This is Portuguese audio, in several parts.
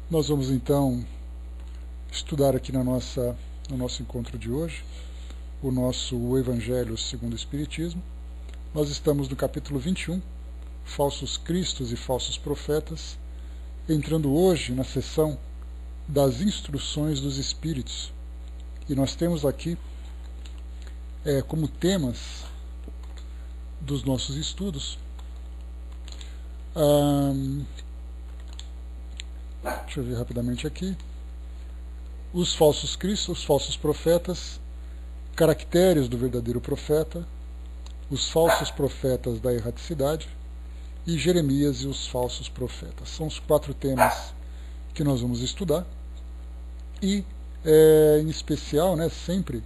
Nós vamos então estudar aqui no nosso encontro de hoje o nosso Evangelho segundo o Espiritismo. Nós estamos no capítulo 21, Falsos Cristos e Falsos Profetas, entrando hoje na seção das instruções dos Espíritos. E nós temos aqui como temas dos nossos estudos deixa eu ver rapidamente aqui: os falsos cristos, os falsos profetas, caracteres do verdadeiro profeta, os falsos profetas da erraticidade e Jeremias e os falsos profetas. São os 4 temas que nós vamos estudar e, em especial, sempre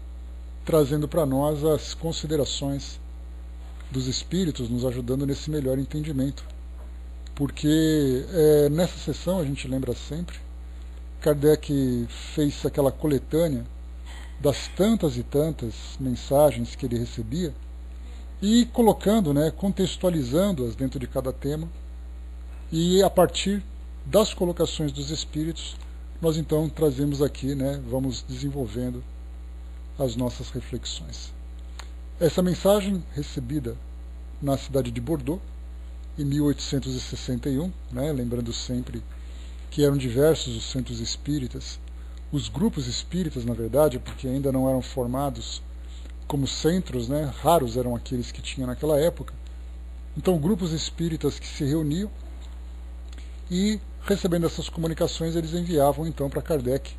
trazendo para nós as considerações dos Espíritos, nos ajudando nesse melhor entendimento. Porque nessa sessão, a gente lembra sempre, Kardec fez aquela coletânea das tantas e tantas mensagens que ele recebia e colocando, contextualizando-as dentro de cada tema, e a partir das colocações dos Espíritos, nós então trazemos aqui, vamos desenvolvendo as nossas reflexões. Essa mensagem recebida na cidade de Bordeaux, em 1861, lembrando sempre que eram diversos os centros espíritas, os grupos espíritas, na verdade, porque ainda não eram formados como centros, raros eram aqueles que tinha naquela época. Então, grupos espíritas que se reuniam e, recebendo essas comunicações, eles enviavam então para Kardec,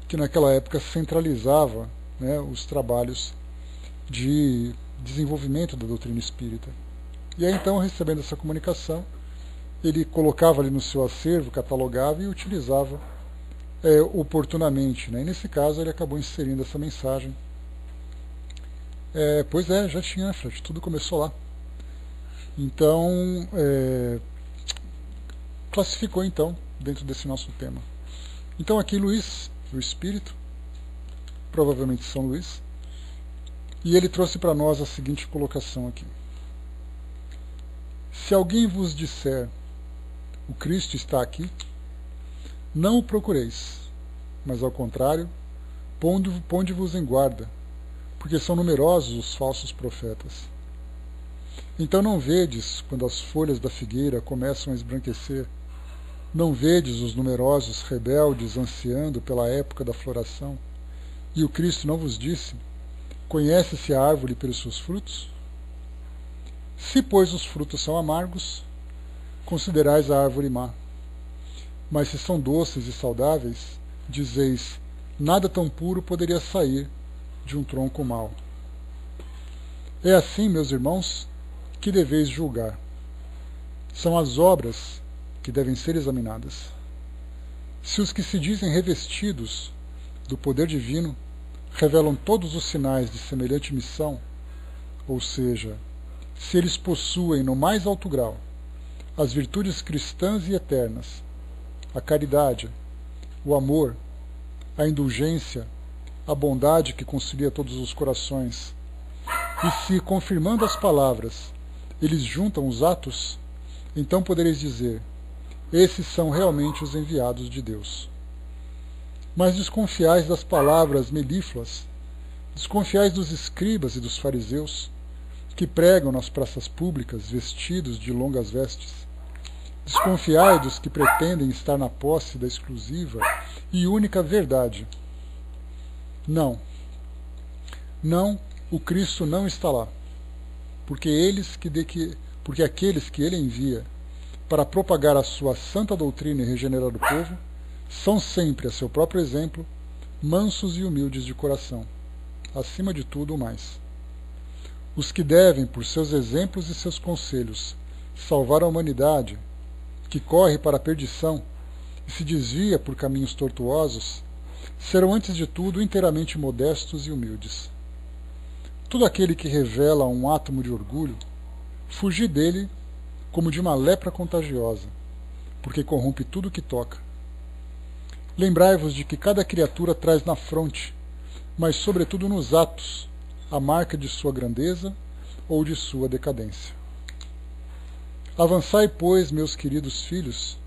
que naquela época centralizava os trabalhos de desenvolvimento da doutrina espírita. E aí então, recebendo essa comunicação, ele colocava ali no seu acervo, catalogava e utilizava oportunamente. E nesse caso ele acabou inserindo essa mensagem. Já tinha, Fred, tudo começou lá. Então, classificou então dentro desse nosso tema. Então aqui Luís, o Espírito, provavelmente São Luís, e ele trouxe para nós a seguinte colocação aqui: se alguém vos disser, o Cristo está aqui, não o procureis, mas ao contrário, ponde-vos em guarda, porque são numerosos os falsos profetas. Então não vedes, quando as folhas da figueira começam a esbranquecer, não vedes os numerosos rebeldes ansiando pela época da floração, e o Cristo não vos disse, conhece-se a árvore pelos seus frutos? Se, pois, os frutos são amargos, considerais a árvore má. Mas se são doces e saudáveis, dizeis, nada tão puro poderia sair de um tronco mau. É assim, meus irmãos, que deveis julgar. São as obras que devem ser examinadas. Se os que se dizem revestidos do poder divino revelam todos os sinais de semelhante missão, ou seja, se eles possuem no mais alto grau as virtudes cristãs e eternas, a caridade, o amor, a indulgência, a bondade que concilia todos os corações, e se, confirmando as palavras, eles juntam os atos, então podereis dizer, esses são realmente os enviados de Deus. Mas desconfiais das palavras melífluas, desconfiais dos escribas e dos fariseus, que pregam nas praças públicas vestidos de longas vestes. Desconfiai dos que pretendem estar na posse da exclusiva e única verdade. Não, o Cristo não está lá, porque aqueles que ele envia para propagar a sua santa doutrina e regenerar o povo são sempre, a seu próprio exemplo, mansos e humildes de coração, acima de tudo o mais. Os que devem, por seus exemplos e seus conselhos, salvar a humanidade, que corre para a perdição e se desvia por caminhos tortuosos, serão antes de tudo inteiramente modestos e humildes. Todo aquele que revela um átomo de orgulho, fugir dele como de uma lepra contagiosa, porque corrompe tudo o que toca. Lembrai-vos de que cada criatura traz na fronte, mas sobretudo nos atos, a marca de sua grandeza ou de sua decadência. Avançai, pois, meus queridos filhos,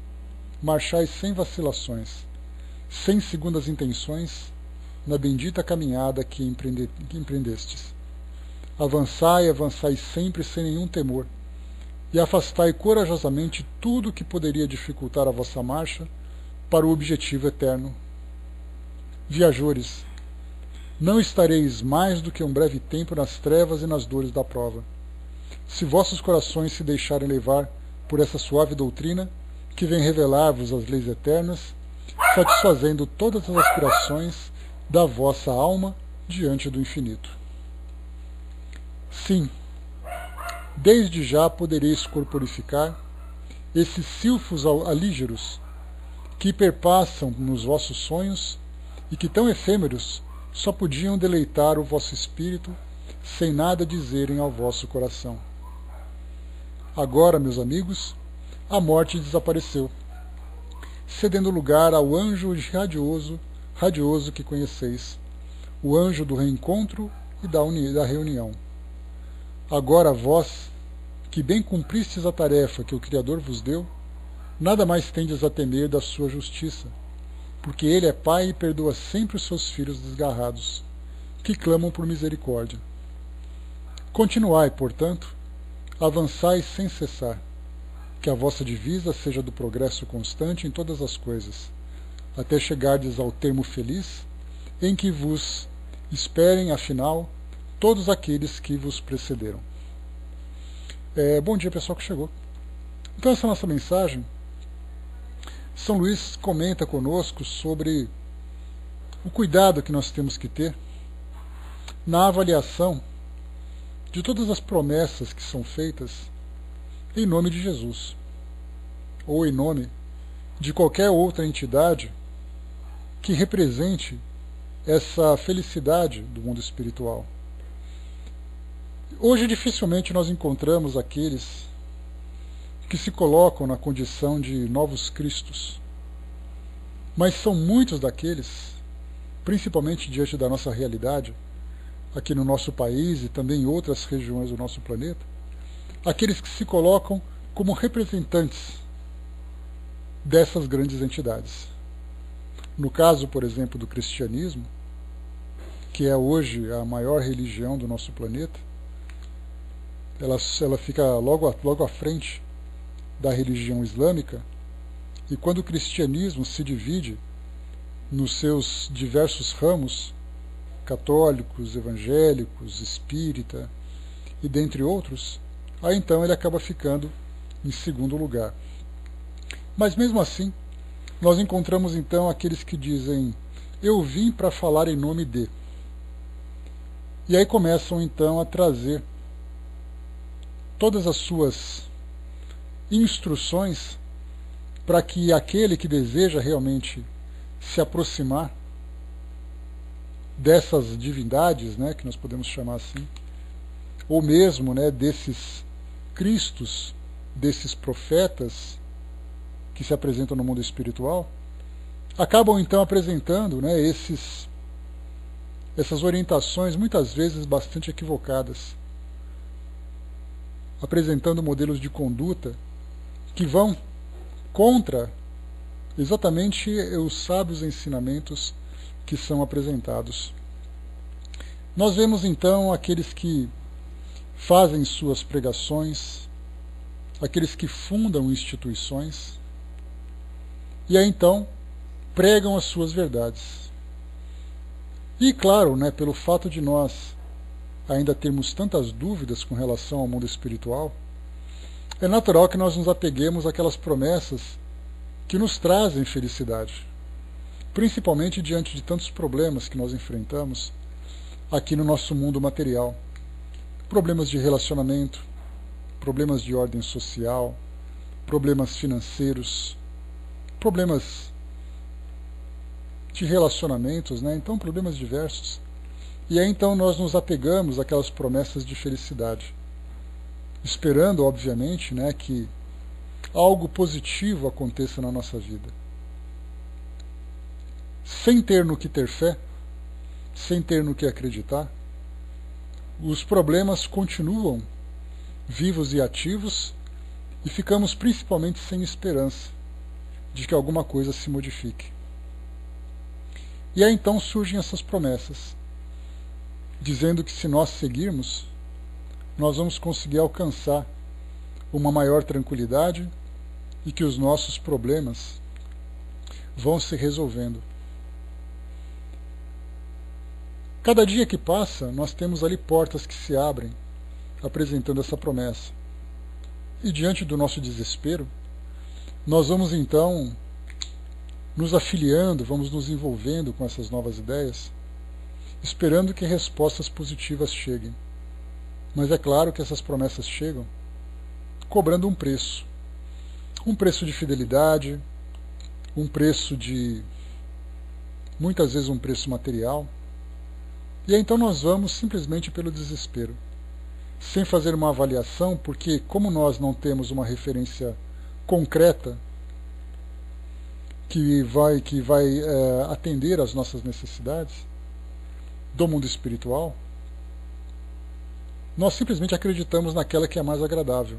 marchai sem vacilações, sem segundas intenções, na bendita caminhada que empreendestes. Avançai, avançai sempre sem nenhum temor, e afastai corajosamente tudo que poderia dificultar a vossa marcha para o objetivo eterno. Viajores, não estareis mais do que um breve tempo nas trevas e nas dores da prova. Se vossos corações se deixarem levar por essa suave doutrina, que vem revelar-vos as leis eternas, satisfazendo todas as aspirações da vossa alma diante do infinito. Sim, desde já podereis corporificar esses silfos alígeros que perpassam nos vossos sonhos e que, tão efêmeros, só podiam deleitar o vosso espírito sem nada dizerem ao vosso coração. Agora, meus amigos, a morte desapareceu, cedendo lugar ao anjo radioso que conheceis, o anjo do reencontro e da reunião. Agora vós, que bem cumpristes a tarefa que o Criador vos deu, nada mais tendes a temer da sua justiça, porque Ele é Pai e perdoa sempre os seus filhos desgarrados, que clamam por misericórdia. Continuai, portanto, avançai sem cessar, que a vossa divisa seja do progresso constante em todas as coisas, até chegardes ao termo feliz, em que vos esperem, afinal, todos aqueles que vos precederam. Bom dia, pessoal que chegou. Então, essa nossa mensagem, São Luís comenta conosco sobre o cuidado que nós temos que ter na avaliação de todas as promessas que são feitas em nome de Jesus, ou em nome de qualquer outra entidade que represente essa felicidade do mundo espiritual. Hoje dificilmente nós encontramos aqueles que se colocam na condição de novos cristos, mas são muitos daqueles, principalmente diante da nossa realidade, aqui no nosso país e também em outras regiões do nosso planeta, aqueles que se colocam como representantes dessas grandes entidades. No caso, por exemplo, do cristianismo, que é hoje a maior religião do nosso planeta, ela fica logo à frente da religião islâmica, e quando o cristianismo se divide nos seus diversos ramos, católicos, evangélicos, espírita e dentre outros, aí então ele acaba ficando em segundo lugar. Mas mesmo assim, nós encontramos então aqueles que dizem: eu vim para falar em nome de. E aí começam então a trazer todas as suas instruções para que aquele que deseja realmente se aproximar dessas divindades, né, que nós podemos chamar assim, ou mesmo, né, desses cristos, desses profetas que se apresentam no mundo espiritual, acabam então apresentando, né, essas orientações muitas vezes bastante equivocadas, apresentando modelos de conduta que vão contra exatamente os sábios ensinamentos que são apresentados. Nós vemos então aqueles que fazem suas pregações, aqueles que fundam instituições, e aí então pregam as suas verdades. E claro, né, pelo fato de nós ainda termos tantas dúvidas com relação ao mundo espiritual, é natural que nós nos apeguemos àquelas promessas que nos trazem felicidade, principalmente diante de tantos problemas que nós enfrentamos aqui no nosso mundo material. Problemas de relacionamento, problemas de ordem social, problemas financeiros, problemas de relacionamentos, né? Então problemas diversos. E aí então nós nos apegamos àquelas promessas de felicidade, esperando, obviamente, né, que algo positivo aconteça na nossa vida. Sem ter no que ter fé, sem ter no que acreditar, os problemas continuam vivos e ativos e ficamos principalmente sem esperança. de que alguma coisa se modifique. E aí então surgem essas promessas, dizendo que se nós seguirmos, nós vamos conseguir alcançar uma maior tranquilidade e que os nossos problemas vão se resolvendo. Cada dia que passa, nós temos ali portas que se abrem, apresentando essa promessa. E diante do nosso desespero, nós vamos então nos afiliando, vamos nos envolvendo com essas novas ideias, esperando que respostas positivas cheguem. Mas é claro que essas promessas chegam cobrando um preço de fidelidade, um preço de, muitas vezes um preço material, e aí então nós vamos simplesmente pelo desespero, sem fazer uma avaliação, porque como nós não temos uma referência concreta que vai atender às nossas necessidades do mundo espiritual, nós simplesmente acreditamos naquela que é mais agradável.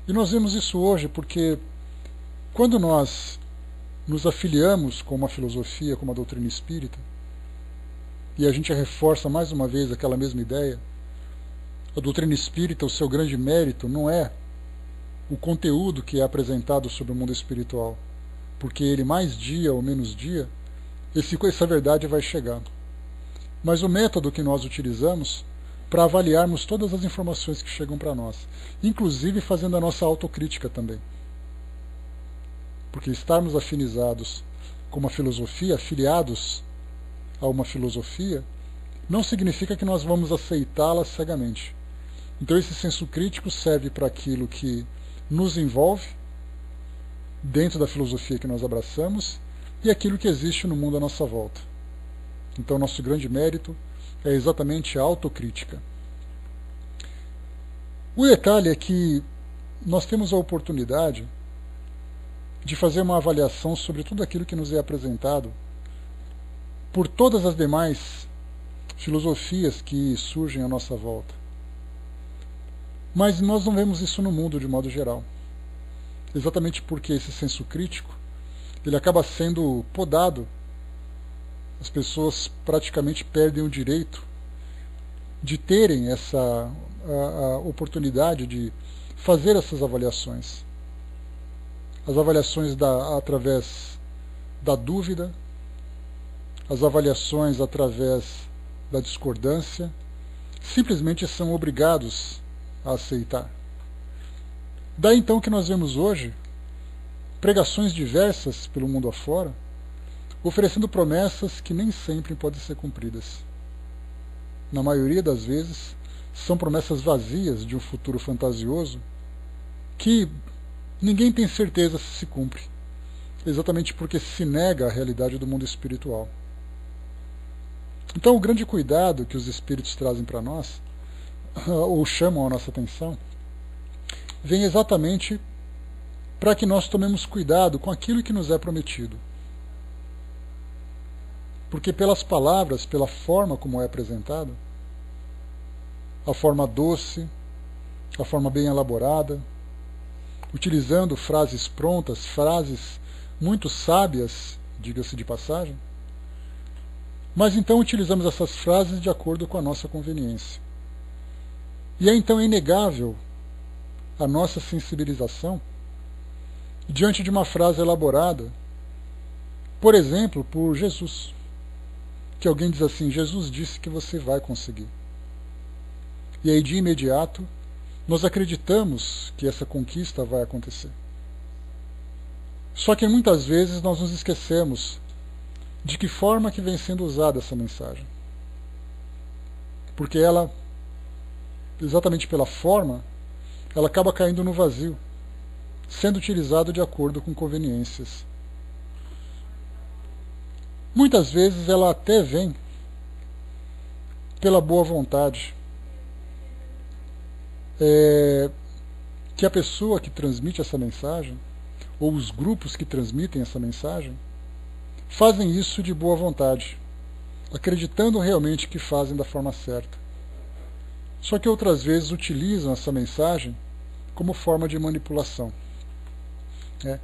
E nós vemos isso hoje porque quando nós nos afiliamos com uma filosofia, com uma doutrina espírita, e a gente reforça mais uma vez aquela mesma ideia, a doutrina espírita, o seu grande mérito não é o conteúdo que é apresentado sobre o mundo espiritual, porque ele, mais dia ou menos dia, essa verdade vai chegar. Mas o método que nós utilizamos para avaliarmos todas as informações que chegam para nós, inclusive fazendo a nossa autocrítica também. Porque estarmos afinizados com uma filosofia, afiliados a uma filosofia, não significa que nós vamos aceitá-la cegamente. Então esse senso crítico serve para aquilo que nos envolve dentro da filosofia que nós abraçamos e aquilo que existe no mundo à nossa volta. Então nosso grande mérito é exatamente a autocrítica. O detalhe é que nós temos a oportunidade de fazer uma avaliação sobre tudo aquilo que nos é apresentado por todas as demais filosofias que surgem à nossa volta. Mas nós não vemos isso no mundo de modo geral. Exatamente porque esse senso crítico ele acaba sendo podado. As pessoas praticamente perdem o direito de terem essa a oportunidade de fazer essas avaliações. As avaliações através da dúvida, as avaliações através da discordância, simplesmente são obrigados a aceitar. Daí então que nós vemos hoje pregações diversas pelo mundo afora, oferecendo promessas que nem sempre podem ser cumpridas. Na maioria das vezes, são promessas vazias de um futuro fantasioso que ninguém tem certeza se cumpre, exatamente porque se nega a realidade do mundo espiritual. Então o grande cuidado que os espíritos trazem para nós, ou chamam a nossa atenção, vem exatamente para que nós tomemos cuidado com aquilo que nos é prometido. Porque pelas palavras, pela forma como é apresentado, a forma doce, a forma bem elaborada, utilizando frases prontas, frases muito sábias, diga-se de passagem, mas então utilizamos essas frases de acordo com a nossa conveniência. E é então inegável a nossa sensibilização diante de uma frase elaborada, por exemplo, por Jesus. Que alguém diz assim, Jesus disse que você vai conseguir. E aí de imediato, nós acreditamos que essa conquista vai acontecer. Só que muitas vezes nós nos esquecemos de que forma que vem sendo usada essa mensagem. Porque ela, exatamente pela forma, ela acaba caindo no vazio, sendo utilizada de acordo com conveniências. Muitas vezes ela até vem pela boa vontade. Que a pessoa que transmite essa mensagem, ou os grupos que transmitem essa mensagem, fazem isso de boa vontade, acreditando realmente que fazem da forma certa. Só que outras vezes utilizam essa mensagem como forma de manipulação. né?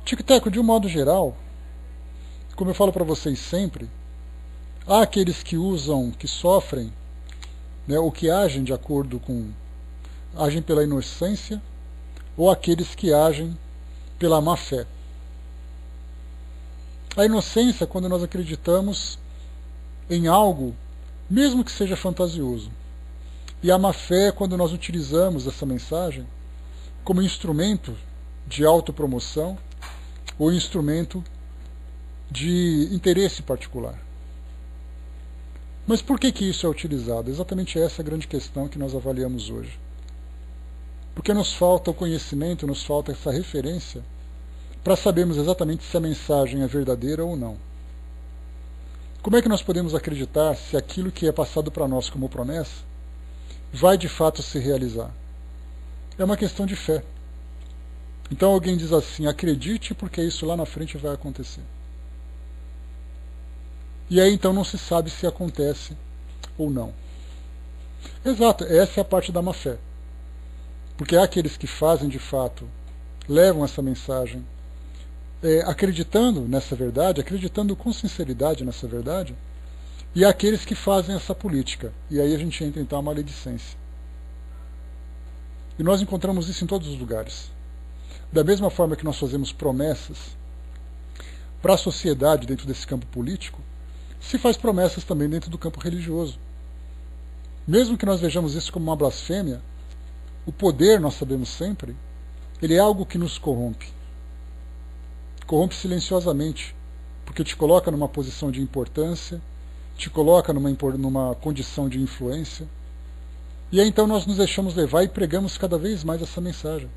Tic-tac, de um modo geral, como eu falo para vocês sempre, há aqueles que usam, que sofrem, né, ou que agem de acordo com, agem pela inocência, ou aqueles que agem pela má fé. A inocência é quando nós acreditamos em algo, mesmo que seja fantasioso. E a má fé é quando nós utilizamos essa mensagem como instrumento de autopromoção ou instrumento de interesse particular. Mas por que isso é utilizado? Exatamente essa é a grande questão que nós avaliamos hoje. Porque nos falta o conhecimento, nos falta essa referência para sabermos exatamente se a mensagem é verdadeira ou não. Como é que nós podemos acreditar se aquilo que é passado para nós como promessa vai de fato se realizar? É uma questão de fé. Então alguém diz assim, acredite porque isso lá na frente vai acontecer. E aí então não se sabe se acontece ou não. Exato, essa é a parte da má fé. Porque há aqueles que fazem de fato, levam essa mensagem, acreditando nessa verdade, acreditando com sinceridade nessa verdade, e há aqueles que fazem essa política. E aí a gente entra então a maledicência. E nós encontramos isso em todos os lugares. Da mesma forma que nós fazemos promessas para a sociedade dentro desse campo político, se faz promessas também dentro do campo religioso. Mesmo que nós vejamos isso como uma blasfêmia, o poder, nós sabemos sempre, ele é algo que nos corrompe. Corrompe silenciosamente, porque te coloca numa posição de importância, te coloca numa condição de influência, e aí então nós nos deixamos levar e pregamos cada vez mais essa mensagem.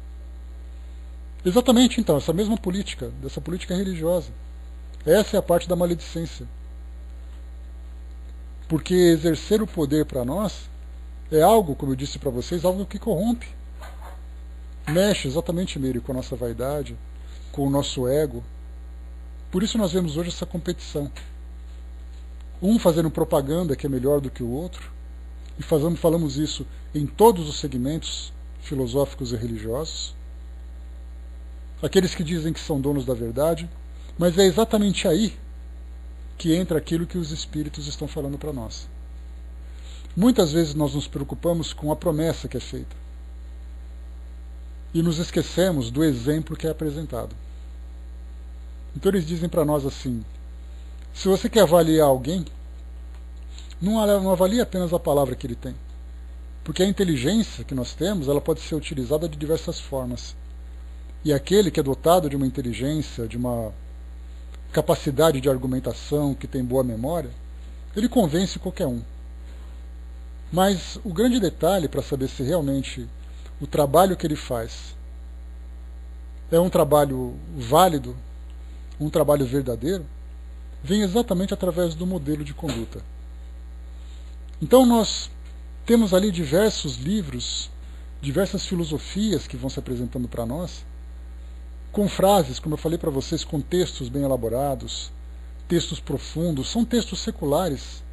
Exatamente então, essa mesma política, dessa política religiosa. Essa é a parte da maledicência. Porque exercer o poder para nós é algo, como eu disse para vocês, algo que corrompe. Mexe exatamente, Meire, com a nossa vaidade, com o nosso ego. Por isso nós vemos hoje essa competição. Um fazendo propaganda que é melhor do que o outro, e falamos isso em todos os segmentos filosóficos e religiosos. Aqueles que dizem que são donos da verdade, mas é exatamente aí que entra aquilo que os espíritos estão falando para nós. Muitas vezes nós nos preocupamos com a promessa que é feita e nos esquecemos do exemplo que é apresentado. Então eles dizem para nós assim, se você quer avaliar alguém, não avalie apenas a palavra que ele tem, porque a inteligência que nós temos, ela pode ser utilizada de diversas formas. E aquele que é dotado de uma inteligência, de uma capacidade de argumentação, que tem boa memória, ele convence qualquer um. Mas o grande detalhe para saber se realmente o trabalho que ele faz é um trabalho válido, um trabalho verdadeiro, vem exatamente através do modelo de conduta. Então nós temos ali diversos livros, diversas filosofias que vão se apresentando para nós, com frases, como eu falei para vocês, com textos bem elaborados, textos profundos, são textos seculares.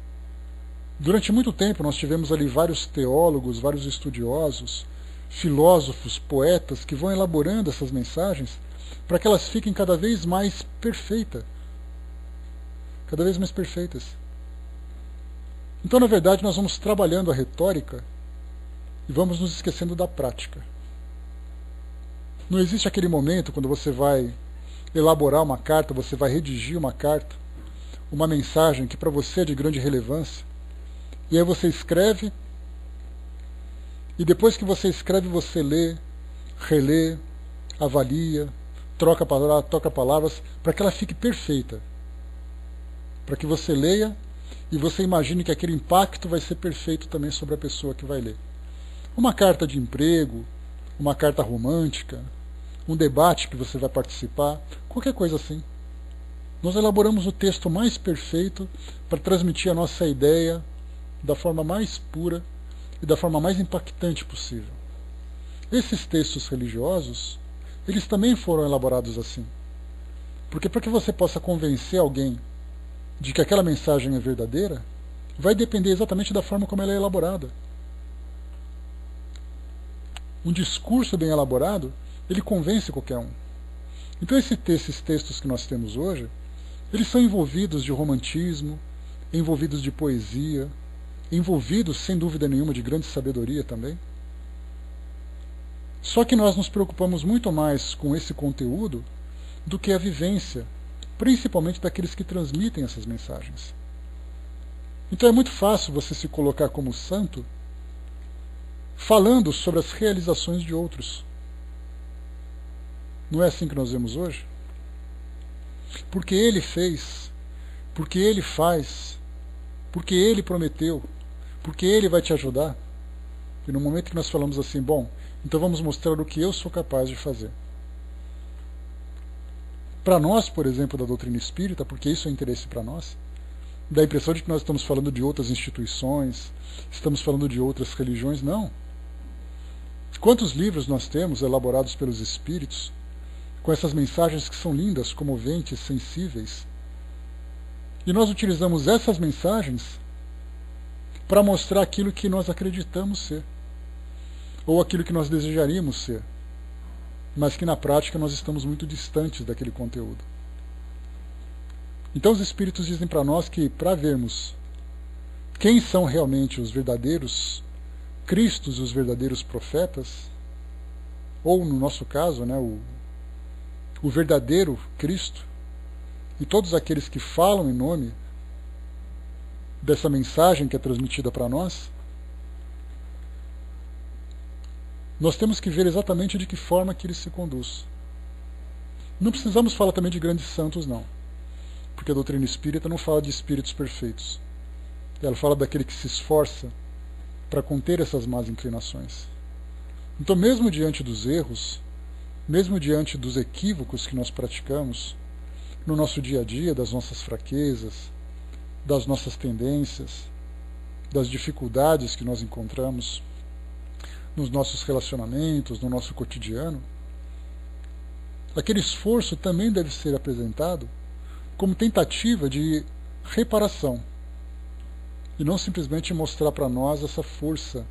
Durante muito tempo nós tivemos ali vários teólogos, vários estudiosos, filósofos, poetas, que vão elaborando essas mensagens para que elas fiquem cada vez mais perfeitas. Cada vez mais perfeitas. Então, na verdade, nós vamos trabalhando a retórica e vamos nos esquecendo da prática. Não existe aquele momento quando você vai elaborar uma carta, você vai redigir uma carta, uma mensagem que para você é de grande relevância, e aí você escreve, e depois que você escreve, você lê, relê, avalia, troca palavras, para que ela fique perfeita. Para que você leia e você imagine que aquele impacto vai ser perfeito também sobre a pessoa que vai ler. Uma carta de emprego, uma carta romântica, um debate que você vai participar, qualquer coisa assim. Nós elaboramos o texto mais perfeito para transmitir a nossa ideia da forma mais pura e da forma mais impactante possível. Esses textos religiosos, eles também foram elaborados assim. Porque para que você possa convencer alguém de que aquela mensagem é verdadeira, vai depender exatamente da forma como ela é elaborada. Um discurso bem elaborado, ele convence qualquer um. Então esses textos que nós temos hoje, eles são envolvidos de romantismo, envolvidos de poesia, envolvidos, sem dúvida nenhuma, de grande sabedoria também. Só que nós nos preocupamos muito mais com esse conteúdo do que a vivência, principalmente daqueles que transmitem essas mensagens. Então é muito fácil você se colocar como santo falando sobre as realizações de outros. Não é assim que nós vemos hoje? Porque ele fez, porque ele faz, porque ele prometeu, porque ele vai te ajudar. E no momento que nós falamos assim, bom, então vamos mostrar o que eu sou capaz de fazer. Para nós, por exemplo, da doutrina espírita, porque isso é interesse para nós, dá a impressão de que nós estamos falando de outras instituições, estamos falando de outras religiões. Não. Quantos livros nós temos elaborados pelos espíritos, com essas mensagens que são lindas, comoventes, sensíveis, e nós utilizamos essas mensagens para mostrar aquilo que nós acreditamos ser, ou aquilo que nós desejaríamos ser, mas que na prática nós estamos muito distantes daquele conteúdo. Então os espíritos dizem para nós que, para vermos quem são realmente os verdadeiros Cristos e os verdadeiros profetas, ou no nosso caso, né, o verdadeiro Cristo, e todos aqueles que falam em nome dessa mensagem que é transmitida para nós, nós temos que ver exatamente de que forma que ele se conduz. Não precisamos falar também de grandes santos, não, porque a doutrina espírita não fala de espíritos perfeitos. Ela fala daquele que se esforça para conter essas más inclinações. Então, mesmo diante dos erros, mesmo diante dos equívocos que nós praticamos no nosso dia a dia, das nossas fraquezas, das nossas tendências, das dificuldades que nós encontramos nos nossos relacionamentos, no nosso cotidiano, aquele esforço também deve ser apresentado como tentativa de reparação, e não simplesmente mostrar para nós essa força,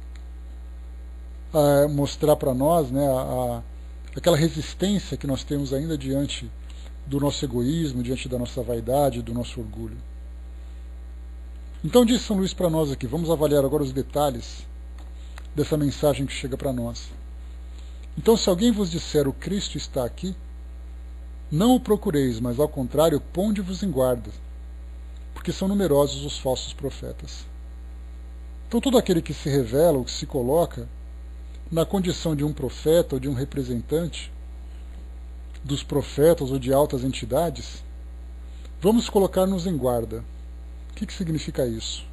mostrar para nós, né, aquela resistência que nós temos ainda diante do nosso egoísmo, diante da nossa vaidade, do nosso orgulho. Então diz São Luís para nós aqui, vamos avaliar agora os detalhes dessa mensagem que chega para nós. Então, se alguém vos disser o Cristo está aqui, não o procureis, mas ao contrário, ponde-vos em guarda, porque são numerosos os falsos profetas. Então todo aquele que se revela ou que se coloca na condição de um profeta ou de um representante dos profetas ou de altas entidades, vamos colocar-nos em guarda. O que significa isso?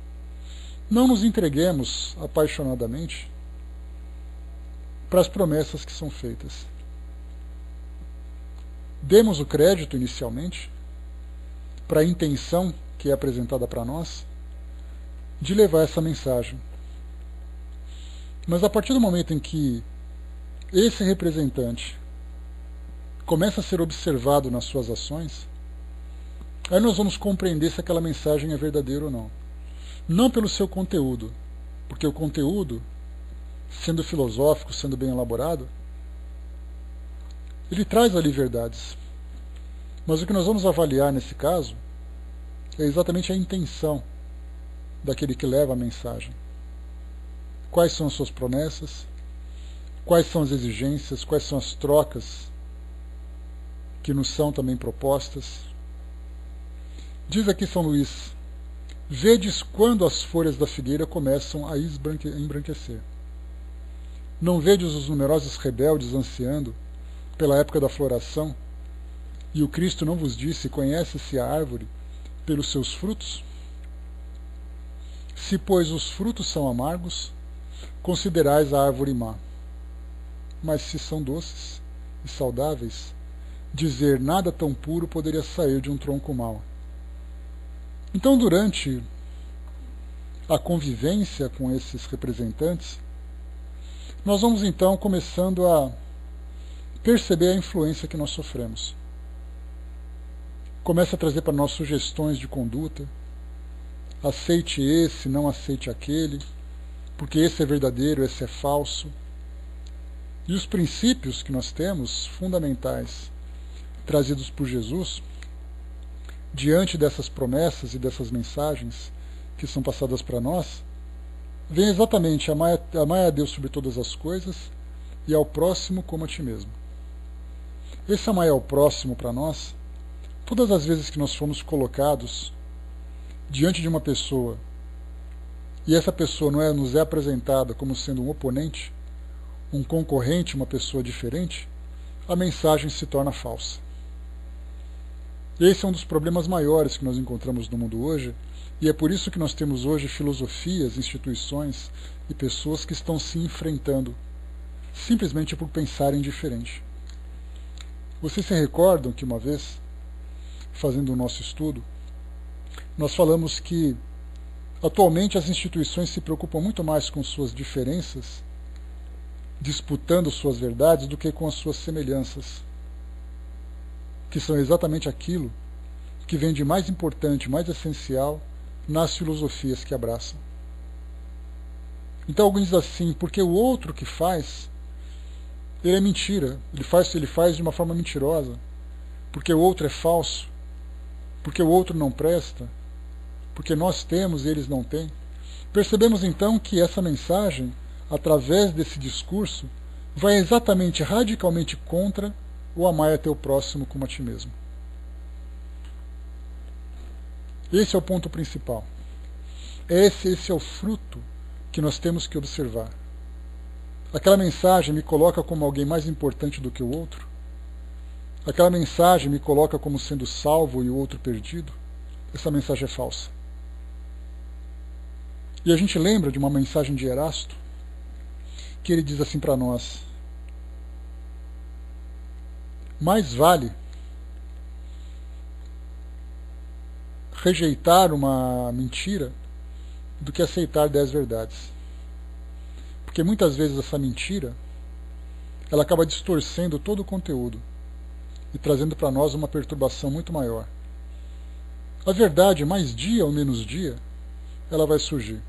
Não nos entreguemos apaixonadamente para as promessas que são feitas. Demos o crédito inicialmente para a intenção que é apresentada para nós de levar essa mensagem. Mas a partir do momento em que esse representante começa a ser observado nas suas ações, aí nós vamos compreender se aquela mensagem é verdadeira ou não. Não pelo seu conteúdo, porque o conteúdo, sendo filosófico, sendo bem elaborado, ele traz ali verdades. Mas o que nós vamos avaliar nesse caso é exatamente a intenção daquele que leva a mensagem. Quais são as suas promessas? Quais são as exigências? Quais são as trocas que nos são também propostas? Diz aqui São Luís: vedes quando as folhas da figueira começam a embranquecer. Não vedes os numerosos rebeldes ansiando pela época da floração? E o Cristo não vos disse: conhece-se a árvore pelos seus frutos? Se, pois, os frutos são amargos, considerais a árvore má. Mas se são doces e saudáveis, dizer nada tão puro poderia sair de um tronco mau. Então, durante a convivência com esses representantes, nós vamos então começando a perceber a influência que nós sofremos. Começa a trazer para nós sugestões de conduta. Aceite esse, não aceite aquele, porque esse é verdadeiro, esse é falso. E os princípios que nós temos, fundamentais, trazidos por Jesus, diante dessas promessas e dessas mensagens que são passadas para nós, vem exatamente amar a Deus sobre todas as coisas e ao próximo como a ti mesmo. Esse amar ao próximo para nós, todas as vezes que nós fomos colocados diante de uma pessoa e essa pessoa nos é apresentada como sendo um oponente, um concorrente, uma pessoa diferente, a mensagem se torna falsa. Esse é um dos problemas maiores que nós encontramos no mundo hoje, e é por isso que nós temos hoje filosofias, instituições e pessoas que estão se enfrentando, simplesmente por pensarem diferente. Vocês se recordam que uma vez, fazendo o nosso estudo, nós falamos que atualmente as instituições se preocupam muito mais com suas diferenças, disputando suas verdades, do que com as suas semelhanças, que são exatamente aquilo que vem de mais importante, mais essencial nas filosofias que abraçam. Então alguém diz assim, porque o outro que faz, ele é mentira, ele faz de uma forma mentirosa, porque o outro é falso, porque o outro não presta, porque nós temos e eles não têm. Percebemos então que essa mensagem, através desse discurso, vai exatamente, radicalmente contra o amar a teu próximo como a ti mesmo. Esse é o ponto principal. Esse é o fruto que nós temos que observar. Aquela mensagem me coloca como alguém mais importante do que o outro? Aquela mensagem me coloca como sendo salvo e o outro perdido? Essa mensagem é falsa. E a gente lembra de uma mensagem de Erasto, que ele diz assim para nós: mais vale rejeitar uma mentira do que aceitar 10 verdades. Porque muitas vezes essa mentira, ela acaba distorcendo todo o conteúdo e trazendo para nós uma perturbação muito maior. A verdade, mais dia ou menos dia, ela vai surgir.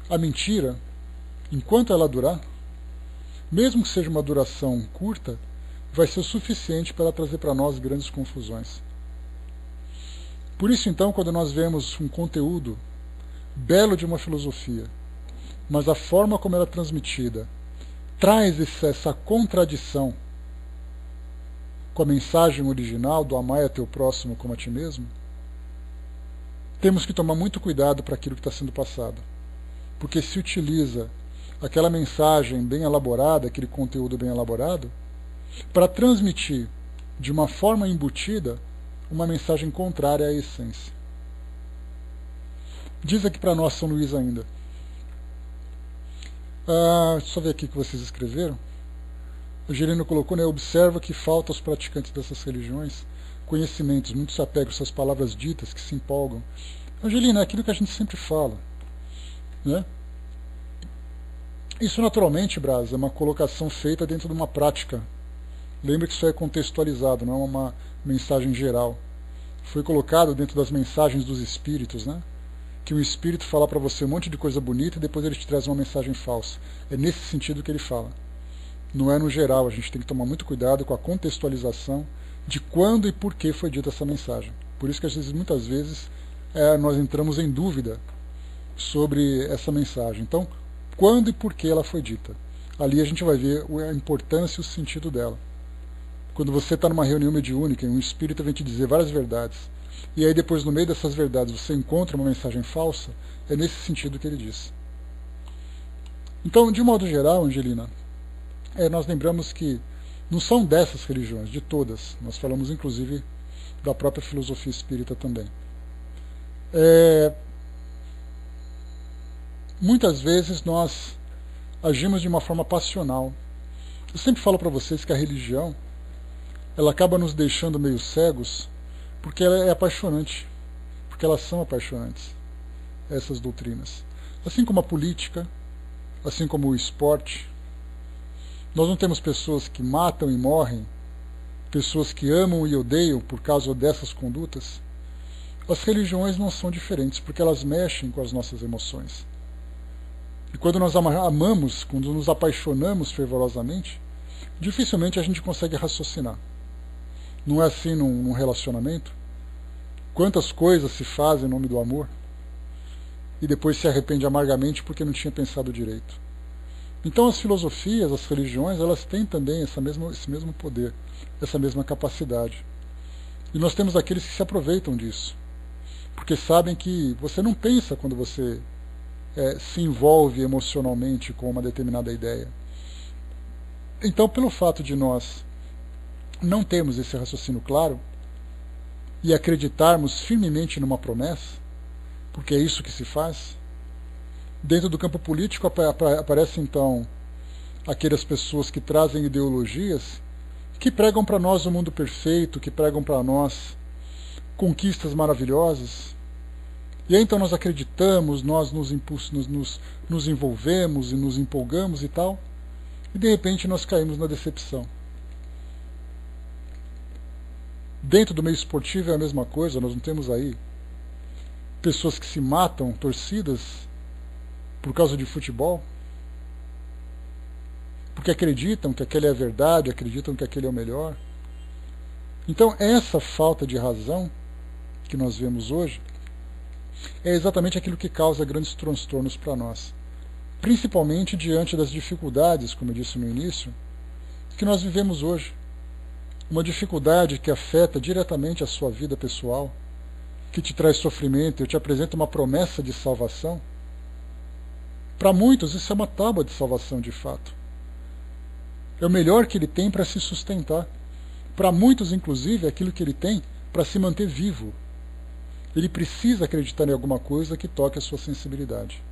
A mentira, enquanto ela durar, mesmo que seja uma duração curta, vai ser o suficiente para ela trazer para nós grandes confusões. Por isso, então, quando nós vemos um conteúdo belo de uma filosofia, mas a forma como ela é transmitida traz essa contradição com a mensagem original do amar a teu próximo como a ti mesmo, temos que tomar muito cuidado para aquilo que está sendo passado. Porque se utiliza aquela mensagem bem elaborada, aquele conteúdo bem elaborado, para transmitir de uma forma embutida uma mensagem contrária à essência. Diz aqui para nós São Luís ainda. Deixa eu ver aqui o que vocês escreveram. O Angelino colocou, né, observa que falta aos praticantes dessas religiões conhecimentos, muitos se apegam a essas palavras ditas que se empolgam. Angelina, é aquilo que a gente sempre fala, né? Isso naturalmente, Braz, é uma colocação feita dentro de uma prática. Lembra que isso é contextualizado, não é uma mensagem geral. Foi colocado dentro das mensagens dos espíritos, né? Que um espírito fala para você um monte de coisa bonita e depois ele te traz uma mensagem falsa. É nesse sentido que ele fala. Não é no geral, a gente tem que tomar muito cuidado com a contextualização de quando e por que foi dita essa mensagem. Por isso que muitas vezes nós entramos em dúvida sobre essa mensagem. Então, quando e por que ela foi dita? Ali a gente vai ver a importância e o sentido dela. Quando você está numa reunião mediúnica e um espírito vem te dizer várias verdades, e aí depois no meio dessas verdades você encontra uma mensagem falsa, é nesse sentido que ele diz. Então, de modo geral, Angelina, nós lembramos que não são dessas religiões, de todas. Nós falamos inclusive da própria filosofia espírita também. Muitas vezes nós agimos de uma forma passional. Eu sempre falo para vocês que a religião, ela acaba nos deixando meio cegos, porque ela é apaixonante, porque elas são apaixonantes, essas doutrinas. Assim como a política, assim como o esporte. Nós não temos pessoas que matam e morrem, pessoas que amam e odeiam por causa dessas condutas. As religiões não são diferentes, porque elas mexem com as nossas emoções. E quando nós amamos, quando nos apaixonamos fervorosamente, dificilmente a gente consegue raciocinar. Não é assim num relacionamento? Quantas coisas se fazem em nome do amor e depois se arrepende amargamente porque não tinha pensado direito. Então as filosofias, as religiões, elas têm também esse mesmo poder, essa mesma capacidade. E nós temos aqueles que se aproveitam disso, porque sabem que você não pensa quando você se envolve emocionalmente com uma determinada ideia. Então, pelo fato de nós não termos esse raciocínio claro e acreditarmos firmemente numa promessa, porque é isso que se faz, dentro do campo político aparecem então aquelas pessoas que trazem ideologias que pregam para nós um mundo perfeito, que pregam para nós conquistas maravilhosas. E aí então nós acreditamos, nós nos envolvemos e nos empolgamos e tal, e de repente nós caímos na decepção. Dentro do meio esportivo é a mesma coisa, nós não temos aí pessoas que se matam, torcidas, por causa de futebol, porque acreditam que aquele é a verdade, acreditam que aquele é o melhor. Então essa falta de razão que nós vemos hoje é exatamente aquilo que causa grandes transtornos para nós, principalmente diante das dificuldades, como eu disse no início, que nós vivemos hoje. Uma dificuldade que afeta diretamente a sua vida pessoal, que te traz sofrimento. Eu te apresento uma promessa de salvação. Para muitos isso é uma tábua de salvação de fato. É o melhor que ele tem para se sustentar. Para muitos, inclusive, é aquilo que ele tem para se manter vivo. Ele precisa acreditar em alguma coisa que toque a sua sensibilidade.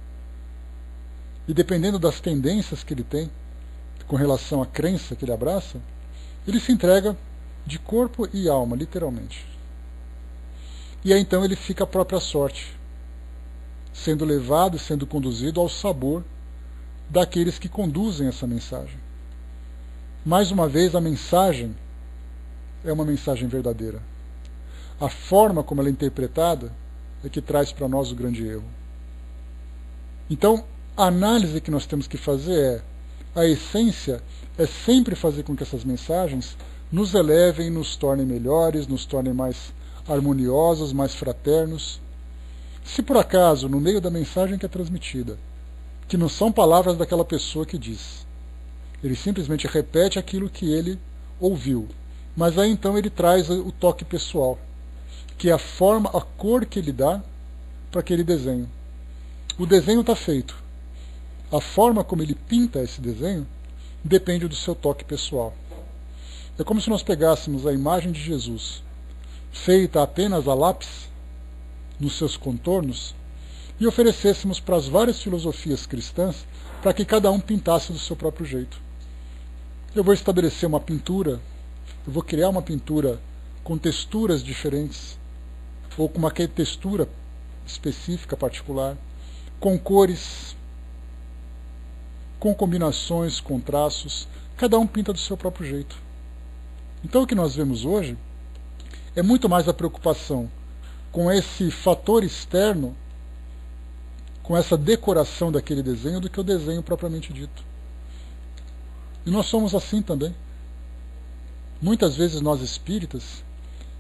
E dependendo das tendências que ele tem com relação à crença que ele abraça, ele se entrega de corpo e alma, literalmente. E aí então ele fica à própria sorte, sendo levado e sendo conduzido ao sabor daqueles que conduzem essa mensagem. Mais uma vez, a mensagem é uma mensagem verdadeira. A forma como ela é interpretada é que traz para nós o grande erro. Então, a análise que nós temos que fazer a essência é sempre fazer com que essas mensagens nos elevem, nos tornem melhores, nos tornem mais harmoniosos, mais fraternos. Se por acaso, no meio da mensagem que é transmitida, que não são palavras daquela pessoa que diz, ele simplesmente repete aquilo que ele ouviu, mas aí então ele traz o toque pessoal, que é a forma, a cor que ele dá para aquele desenho. O desenho está feito. A forma como ele pinta esse desenho depende do seu toque pessoal. É como se nós pegássemos a imagem de Jesus, feita apenas a lápis, nos seus contornos, e oferecêssemos para as várias filosofias cristãs para que cada um pintasse do seu próprio jeito. Eu vou estabelecer uma pintura, eu vou criar uma pintura com texturas diferentes, ou com uma textura específica, particular, com cores, com combinações, com traços, cada um pinta do seu próprio jeito. Então o que nós vemos hoje é muito mais a preocupação com esse fator externo, com essa decoração daquele desenho, do que o desenho propriamente dito. E nós somos assim também. Muitas vezes nós espíritas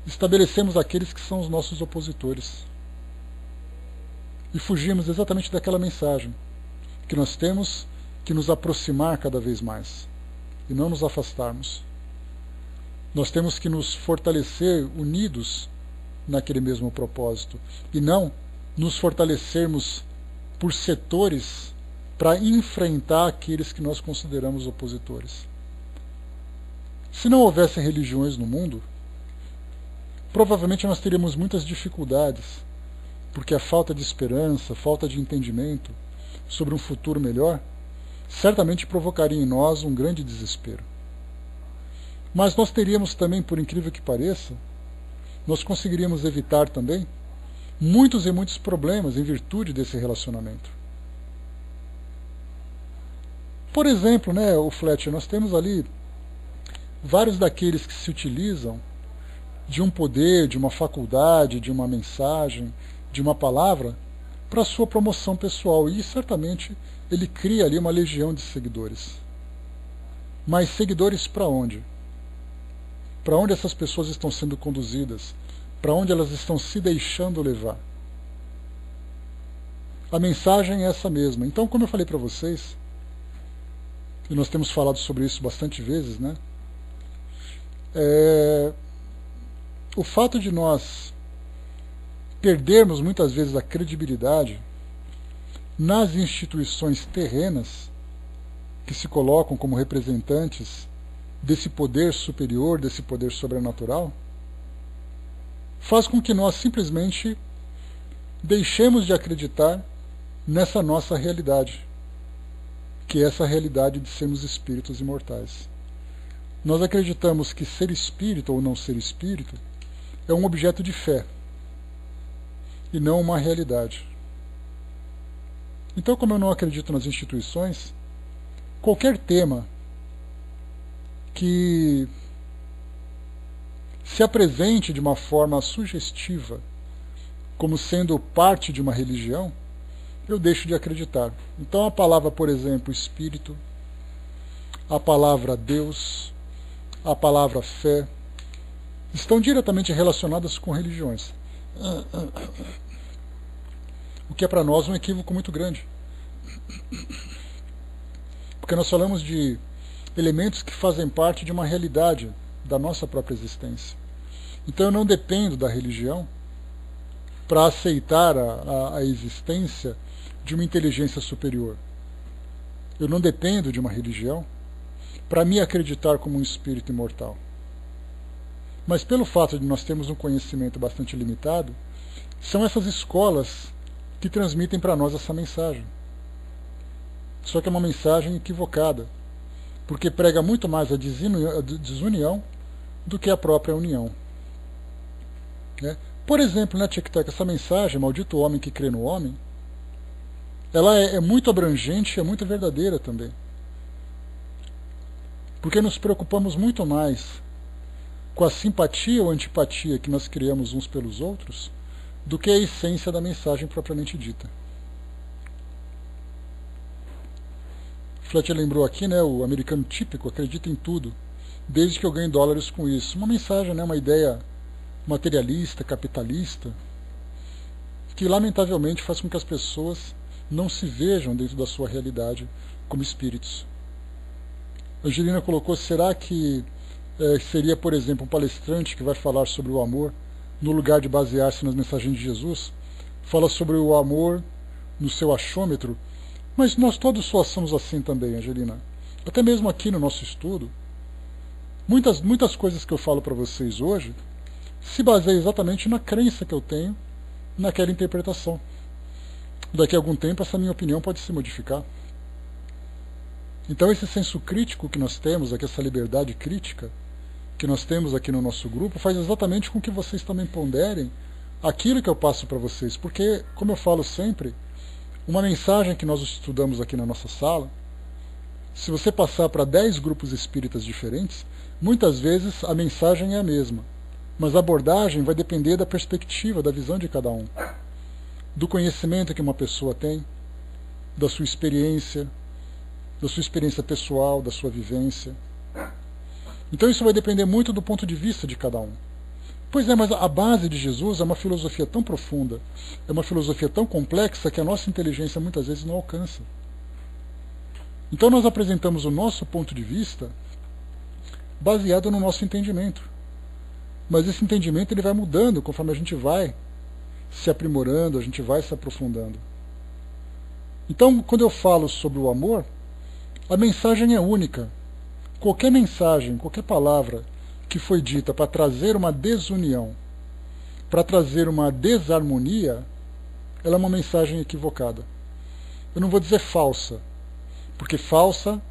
estabelecemos aqueles que são os nossos opositores. E fugimos exatamente daquela mensagem, que nós temos que nos aproximar cada vez mais, e não nos afastarmos. Nós temos que nos fortalecer unidos naquele mesmo propósito, e não nos fortalecermos por setores para enfrentar aqueles que nós consideramos opositores. Se não houvesse religiões no mundo, provavelmente nós teríamos muitas dificuldades, porque a falta de esperança, a falta de entendimento sobre um futuro melhor, certamente provocaria em nós um grande desespero. Mas nós teríamos também, por incrível que pareça, nós conseguiríamos evitar também muitos e muitos problemas em virtude desse relacionamento. Por exemplo, o Fletcher, nós temos ali vários daqueles que se utilizam de um poder, de uma faculdade, de uma mensagem, de uma palavra, para sua promoção pessoal. E certamente ele cria ali uma legião de seguidores. Mas seguidores para onde? para onde essas pessoas estão sendo conduzidas, para onde elas estão se deixando levar. A mensagem é essa mesma. Então, como eu falei para vocês, e nós temos falado sobre isso bastante vezes, né? O fato de nós perdermos muitas vezes a credibilidade nas instituições terrenas que se colocam como representantes desse poder superior, desse poder sobrenatural, faz com que nós simplesmente deixemos de acreditar nessa nossa realidade, que é essa realidade de sermos espíritos imortais. Nós acreditamos que ser espírito ou não ser espírito é um objeto de fé e não uma realidade. Então, como eu não acredito nas instituições, qualquer tema que se apresente de uma forma sugestiva como sendo parte de uma religião, eu deixo de acreditar. Então a palavra, por exemplo, espírito, a palavra Deus, a palavra fé, estão diretamente relacionadas com religiões. O que é para nós um equívoco muito grande. Porque nós falamos de elementos que fazem parte de uma realidade da nossa própria existência. Então eu não dependo da religião para aceitar a existência de uma inteligência superior. Eu não dependo de uma religião para me acreditar como um espírito imortal. Mas pelo fato de nós termos um conhecimento bastante limitado, são essas escolas que transmitem para nós essa mensagem. Só que é uma mensagem equivocada, porque prega muito mais a desunião do que a própria união. Por exemplo, né, Tic-Tac, essa mensagem, maldito homem que crê no homem, ela é muito abrangente e é muito verdadeira também. Porque nos preocupamos muito mais com a simpatia ou antipatia que nós criamos uns pelos outros do que a essência da mensagem propriamente dita. Fletcher lembrou aqui, né, o americano típico acredita em tudo, desde que eu ganhe dólares com isso. Uma mensagem, né, uma ideia materialista, capitalista, que lamentavelmente faz com que as pessoas não se vejam dentro da sua realidade como espíritos. A Angelina colocou, será que seria, por exemplo, um palestrante que vai falar sobre o amor, no lugar de basear-se nas mensagens de Jesus, fala sobre o amor no seu achômetro? Mas nós todos só somos assim também, Angelina. Até mesmo aqui no nosso estudo, muitas coisas que eu falo para vocês hoje se baseiam exatamente na crença que eu tenho naquela interpretação. Daqui a algum tempo essa minha opinião pode se modificar. Então esse senso crítico que nós temos aqui, essa liberdade crítica que nós temos aqui no nosso grupo, faz exatamente com que vocês também ponderem aquilo que eu passo para vocês. Porque, como eu falo sempre, uma mensagem que nós estudamos aqui na nossa sala, se você passar para 10 grupos espíritas diferentes, muitas vezes a mensagem é a mesma, mas a abordagem vai depender da perspectiva, da visão de cada um, do conhecimento que uma pessoa tem, da sua experiência pessoal, da sua vivência. Então isso vai depender muito do ponto de vista de cada um. Pois é, mas a base de Jesus é uma filosofia tão profunda, é uma filosofia tão complexa que a nossa inteligência muitas vezes não alcança. Então nós apresentamos o nosso ponto de vista baseado no nosso entendimento. Mas esse entendimento ele vai mudando conforme a gente vai se aprimorando, a gente vai se aprofundando. Então, quando eu falo sobre o amor, a mensagem é única. Qualquer mensagem, qualquer palavra que foi dita para trazer uma desunião, para trazer uma desarmonia, ela é uma mensagem equivocada. Eu não vou dizer falsa, porque falsa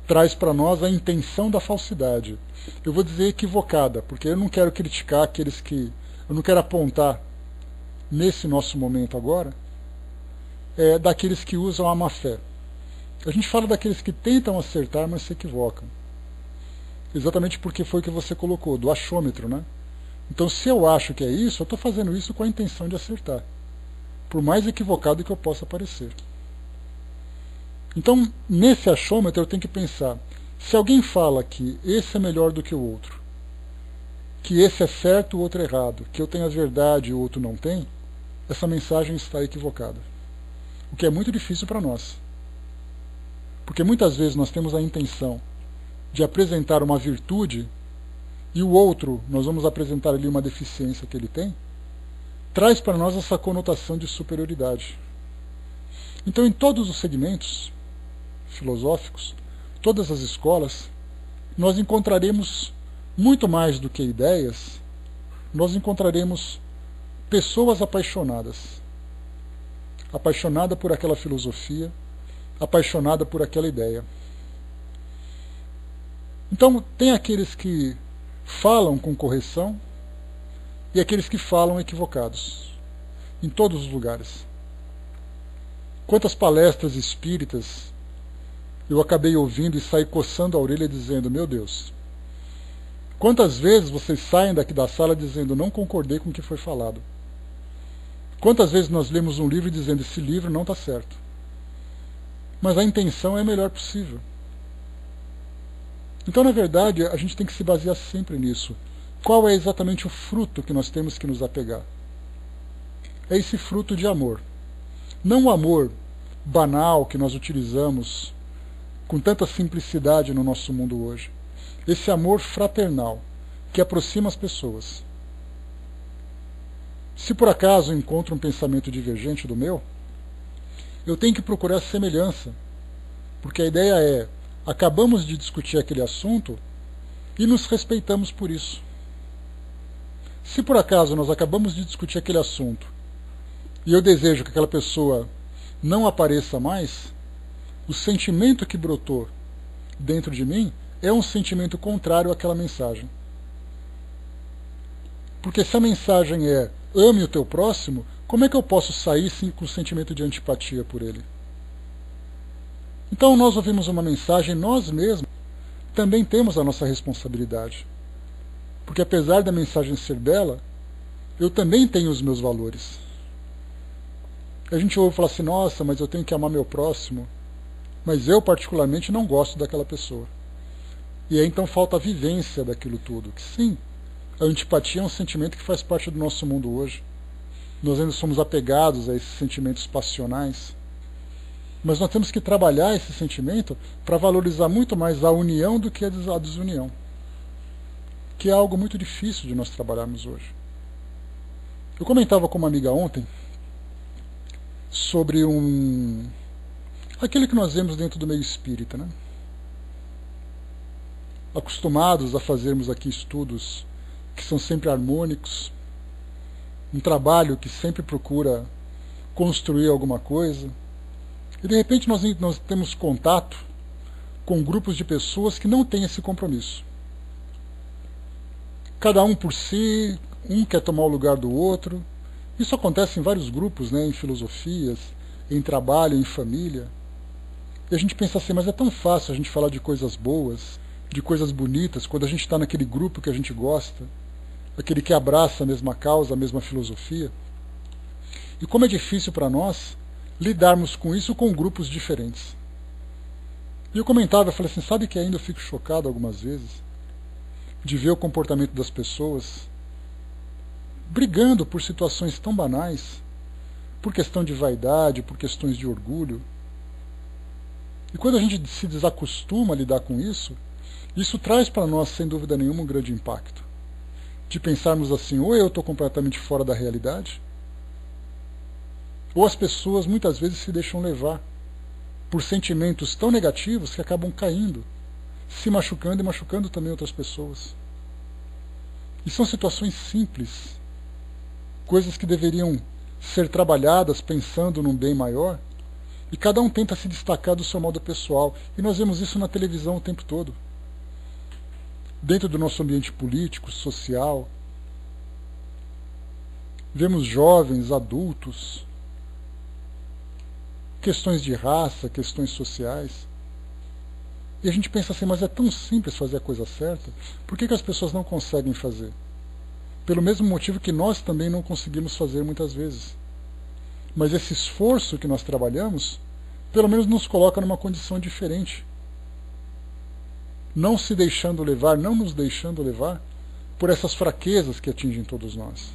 traz para nós a intenção da falsidade. Eu vou dizer equivocada, porque eu não quero criticar aqueles que... Eu não quero apontar, nesse nosso momento agora, daqueles que usam a má fé. A gente fala daqueles que tentam acertar, mas se equivocam. Exatamente porque foi o que você colocou, do achômetro, né? Então, se eu acho que é isso, eu estou fazendo isso com a intenção de acertar, por mais equivocado que eu possa parecer. Então, nesse achômetro, eu tenho que pensar, se alguém fala que esse é melhor do que o outro, que esse é certo, o outro é errado, que eu tenho a verdade e o outro não tem, essa mensagem está equivocada. O que é muito difícil para nós. Porque muitas vezes nós temos a intenção de apresentar uma virtude e o outro, nós vamos apresentar ali uma deficiência que ele tem, traz para nós essa conotação de superioridade. Então, em todos os segmentos filosóficos, todas as escolas, nós encontraremos muito mais do que ideias, nós encontraremos pessoas apaixonadas. Apaixonada por aquela filosofia, apaixonada por aquela ideia. Então, tem aqueles que falam com correção e aqueles que falam equivocados, em todos os lugares. Quantas palestras espíritas eu acabei ouvindo e saí coçando a orelha dizendo, meu Deus, quantas vezes vocês saem daqui da sala dizendo, não concordei com o que foi falado? Quantas vezes nós lemos um livro dizendo, esse livro não está certo? Mas a intenção é a melhor possível. Então, na verdade, a gente tem que se basear sempre nisso. Qual é exatamente o fruto que nós temos que nos apegar? É esse fruto de amor. Não o amor banal que nós utilizamos com tanta simplicidade no nosso mundo hoje. Esse amor fraternal, que aproxima as pessoas. Se por acaso eu encontro um pensamento divergente do meu, eu tenho que procurar semelhança. Porque a ideia é, acabamos de discutir aquele assunto e nos respeitamos por isso. Se por acaso nós acabamos de discutir aquele assunto e eu desejo que aquela pessoa não apareça mais, o sentimento que brotou dentro de mim é um sentimento contrário àquela mensagem. Porque se a mensagem é ame o teu próximo, como é que eu posso sair com o sentimento de antipatia por ele? Então nós ouvimos uma mensagem, nós mesmos também temos a nossa responsabilidade. Porque apesar da mensagem ser bela, eu também tenho os meus valores. A gente ouve falar assim, nossa, mas eu tenho que amar meu próximo, mas eu particularmente não gosto daquela pessoa. E aí então falta a vivência daquilo tudo. Que sim, a antipatia é um sentimento que faz parte do nosso mundo hoje. Nós ainda somos apegados a esses sentimentos passionais. Mas nós temos que trabalhar esse sentimento para valorizar muito mais a união do que a desunião. Que é algo muito difícil de nós trabalharmos hoje. Eu comentava com uma amiga ontem sobre aquele que nós vemos dentro do meio espírita, né? Acostumados a fazermos aqui estudos que são sempre harmônicos, um trabalho que sempre procura construir alguma coisa, e de repente nós temos contato com grupos de pessoas que não têm esse compromisso. Cada um por si, um quer tomar o lugar do outro. Isso acontece em vários grupos, né, em filosofias, em trabalho, em família. E a gente pensa assim, mas é tão fácil a gente falar de coisas boas, de coisas bonitas, quando a gente está naquele grupo que a gente gosta, aquele que abraça a mesma causa, a mesma filosofia. E como é difícil para nós lidarmos com isso com grupos diferentes. E eu comentava, eu falei assim, sabe que ainda eu fico chocado algumas vezes de ver o comportamento das pessoas brigando por situações tão banais, por questão de vaidade, por questões de orgulho. E quando a gente se desacostuma a lidar com isso traz para nós, sem dúvida nenhuma, um grande impacto. De pensarmos assim, ou eu estou completamente fora da realidade, ou as pessoas muitas vezes se deixam levar por sentimentos tão negativos que acabam caindo, se machucando e machucando também outras pessoas. E são situações simples, coisas que deveriam ser trabalhadas pensando num bem maior, e cada um tenta se destacar do seu modo pessoal. E nós vemos isso na televisão o tempo todo. Dentro do nosso ambiente político, social. Vemos jovens, adultos, questões de raça, questões sociais. E a gente pensa assim, mas é tão simples fazer a coisa certa, por que as pessoas não conseguem fazer? Pelo mesmo motivo que nós também não conseguimos fazer muitas vezes. Mas esse esforço que nós trabalhamos, pelo menos nos coloca numa condição diferente. Não se deixando levar, não nos deixando levar por essas fraquezas que atingem todos nós.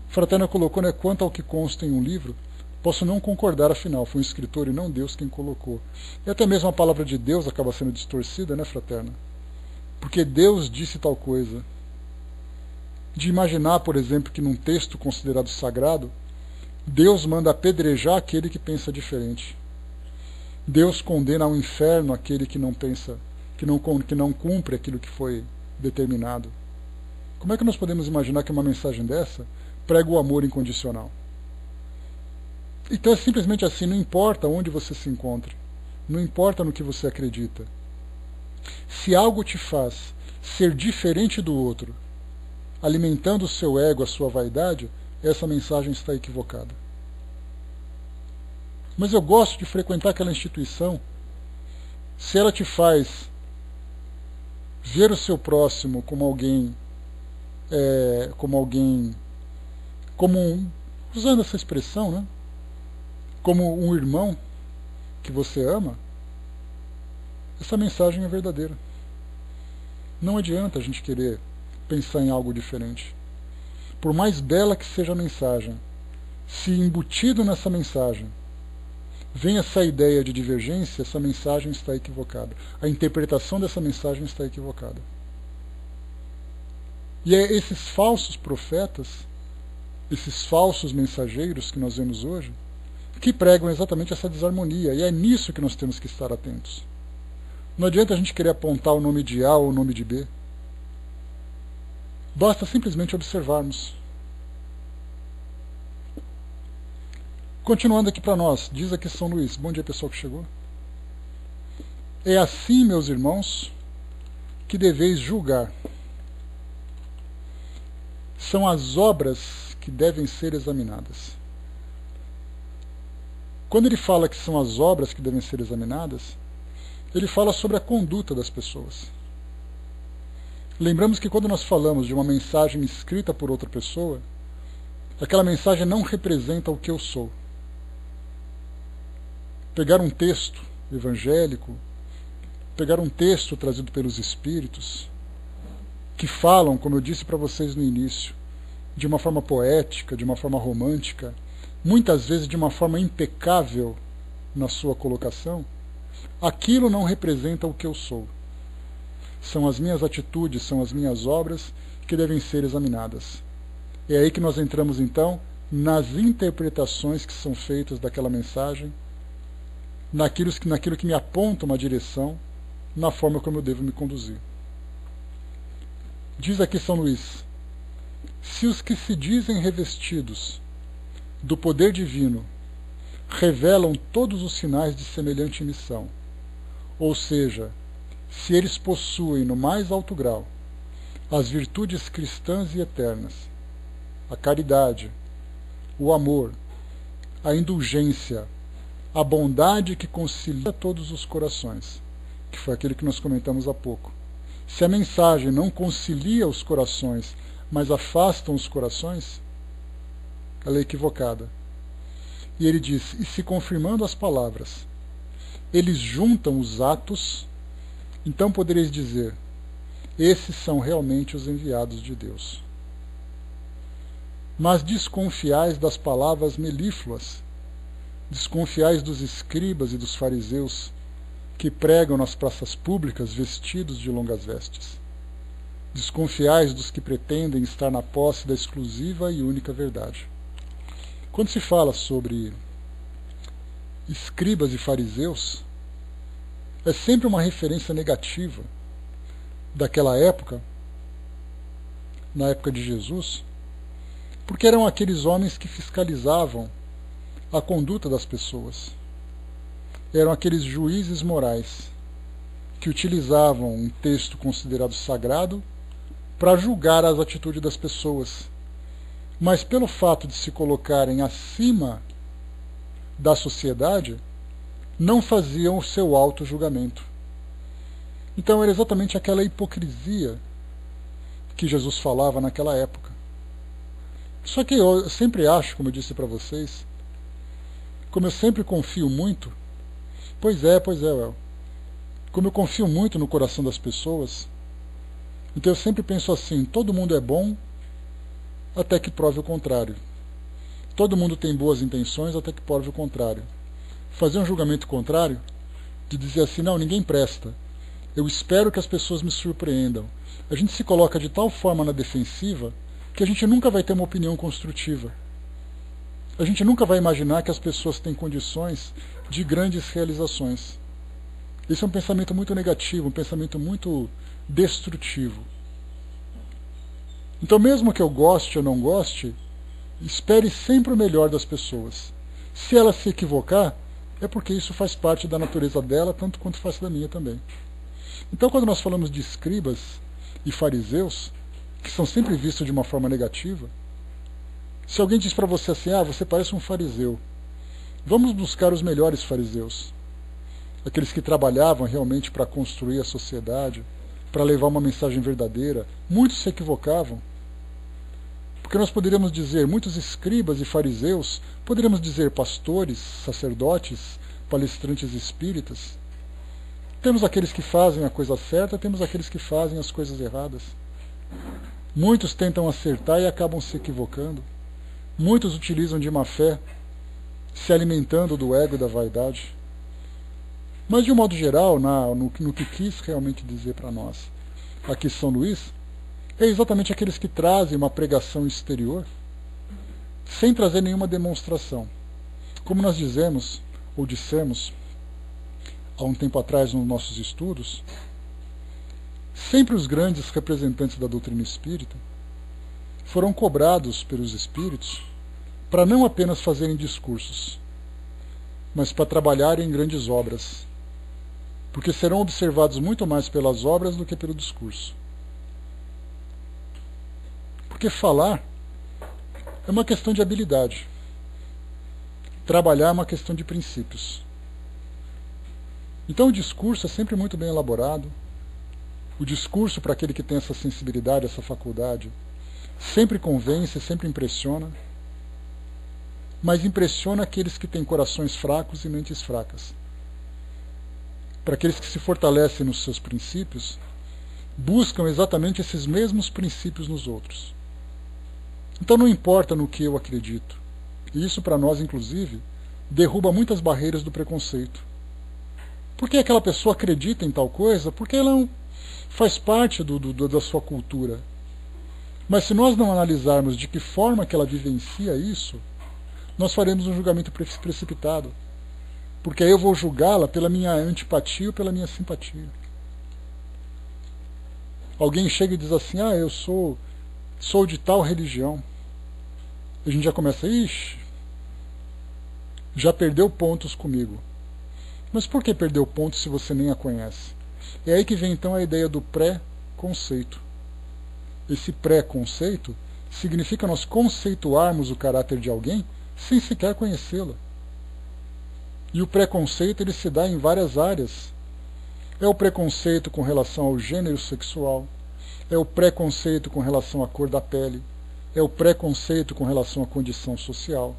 Fraterna colocou, né, quanto ao que consta em um livro, posso não concordar, afinal, foi um escritor e não Deus quem colocou. E até mesmo a palavra de Deus acaba sendo distorcida, né, Fraterna? Porque Deus disse tal coisa. De imaginar, por exemplo, que num texto considerado sagrado, Deus manda apedrejar aquele que pensa diferente. Deus condena ao inferno aquele que não pensa, que não cumpre aquilo que foi determinado. Como é que nós podemos imaginar que uma mensagem dessa prega o amor incondicional? Então é simplesmente assim, não importa onde você se encontre, não importa no que você acredita. Se algo te faz ser diferente do outro, alimentando o seu ego, a sua vaidade, essa mensagem está equivocada. Mas eu gosto de frequentar aquela instituição se ela te faz ver o seu próximo como alguém, usando essa expressão, né? Como um irmão que você ama, essa mensagem é verdadeira. Não adianta a gente querer pensar em algo diferente. Por mais bela que seja a mensagem, se embutido nessa mensagem vem essa ideia de divergência, essa mensagem está equivocada. A interpretação dessa mensagem está equivocada. E é esses falsos profetas, esses falsos mensageiros que nós vemos hoje, que pregam exatamente essa desarmonia. E é nisso que nós temos que estar atentos. Não adianta a gente querer apontar o nome de A ou o nome de B. Basta simplesmente observarmos. Continuando aqui para nós, diz aqui São Luís. Bom dia, pessoal que chegou. É assim, meus irmãos, que deveis julgar. São as obras que devem ser examinadas. Quando ele fala que são as obras que devem ser examinadas, ele fala sobre a conduta das pessoas. Lembramos que quando nós falamos de uma mensagem escrita por outra pessoa, aquela mensagem não representa o que eu sou. Pegar um texto evangélico, pegar um texto trazido pelos Espíritos, que falam, como eu disse para vocês no início, de uma forma poética, de uma forma romântica, muitas vezes de uma forma impecável na sua colocação, aquilo não representa o que eu sou. São as minhas atitudes, são as minhas obras que devem ser examinadas. É aí que nós entramos, então, nas interpretações que são feitas daquela mensagem, naquilo que me aponta uma direção, na forma como eu devo me conduzir. Diz aqui São Luís: se os que se dizem revestidos do poder divino revelam todos os sinais de semelhante missão, ou seja, se eles possuem no mais alto grau as virtudes cristãs e eternas, a caridade, o amor, a indulgência, a bondade que concilia todos os corações, que foi aquilo que nós comentamos há pouco. Se a mensagem não concilia os corações, mas afasta os corações, ela é equivocada. E ele diz: e se confirmando as palavras, eles juntam os atos, então podereis dizer: esses são realmente os enviados de Deus. Mas desconfiais das palavras melífluas, desconfiais dos escribas e dos fariseus, que pregam nas praças públicas vestidos de longas vestes. Desconfiais dos que pretendem estar na posse da exclusiva e única verdade. Quando se fala sobre escribas e fariseus, é sempre uma referência negativa daquela época, na época de Jesus, porque eram aqueles homens que fiscalizavam a conduta das pessoas. Eram aqueles juízes morais que utilizavam um texto considerado sagrado para julgar as atitudes das pessoas. Mas pelo fato de se colocarem acima da sociedade, não faziam o seu auto-julgamento. Então era exatamente aquela hipocrisia que Jesus falava naquela época. Só que eu sempre acho, como eu disse para vocês, como eu sempre confio muito, pois é, Well, como eu confio muito no coração das pessoas, Então eu sempre penso assim, todo mundo é bom até que prove o contrário. Todo mundo tem boas intenções até que prove o contrário. Fazer um julgamento contrário, de dizer assim, não, ninguém presta. Eu espero que as pessoas me surpreendam. A gente se coloca de tal forma na defensiva que a gente nunca vai ter uma opinião construtiva. A gente nunca vai imaginar que as pessoas têm condições de grandes realizações. Esse é um pensamento muito negativo, um pensamento muito destrutivo. Então, mesmo que eu goste ou não goste, espere sempre o melhor das pessoas. Se ela se equivocar, é porque isso faz parte da natureza dela, tanto quanto faz da minha também. Então, quando nós falamos de escribas e fariseus, que são sempre vistos de uma forma negativa, se alguém diz para você assim, você parece um fariseu, vamos buscar os melhores fariseus, aqueles que trabalhavam realmente para construir a sociedade, para levar uma mensagem verdadeira. Muitos se equivocavam, porque nós poderíamos dizer muitos escribas e fariseus, poderíamos dizer pastores, sacerdotes, palestrantes espíritas. Temos aqueles que fazem a coisa certa, temos aqueles que fazem as coisas erradas. Muitos tentam acertar e acabam se equivocando. Muitos utilizam de má fé, se alimentando do ego e da vaidade. Mas, de um modo geral, no que quis realmente dizer para nós aqui São Luís, é exatamente aqueles que trazem uma pregação exterior, sem trazer nenhuma demonstração. Como nós dizemos, ou dissemos, há um tempo atrás nos nossos estudos, sempre os grandes representantes da doutrina espírita foram cobrados pelos espíritos para não apenas fazerem discursos, mas para trabalharem em grandes obras, porque serão observados muito mais pelas obras do que pelo discurso. Porque falar é uma questão de habilidade, trabalhar é uma questão de princípios. Então o discurso é sempre muito bem elaborado. O discurso, para aquele que tem essa sensibilidade, essa faculdade, sempre convence, sempre impressiona, mas impressiona aqueles que têm corações fracos e mentes fracas. Para aqueles que se fortalecem nos seus princípios, buscam exatamente esses mesmos princípios nos outros. Então não importa no que eu acredito. E isso para nós, inclusive, derruba muitas barreiras do preconceito. Por que aquela pessoa acredita em tal coisa? Porque ela faz parte da sua cultura. Mas se nós não analisarmos de que forma que ela vivencia isso, nós faremos um julgamento precipitado. Porque aí eu vou julgá-la pela minha antipatia ou pela minha simpatia. Alguém chega e diz assim, eu sou de tal religião. A gente já começa, já perdeu pontos comigo. Mas por que perdeu pontos se você nem a conhece? É aí que vem então a ideia do pré-conceito. Esse pré-conceito significa nós conceituarmos o caráter de alguém sem sequer conhecê-la. E o preconceito ele se dá em várias áreas. É o preconceito com relação ao gênero sexual, é o preconceito com relação à cor da pele, é o preconceito com relação à condição social,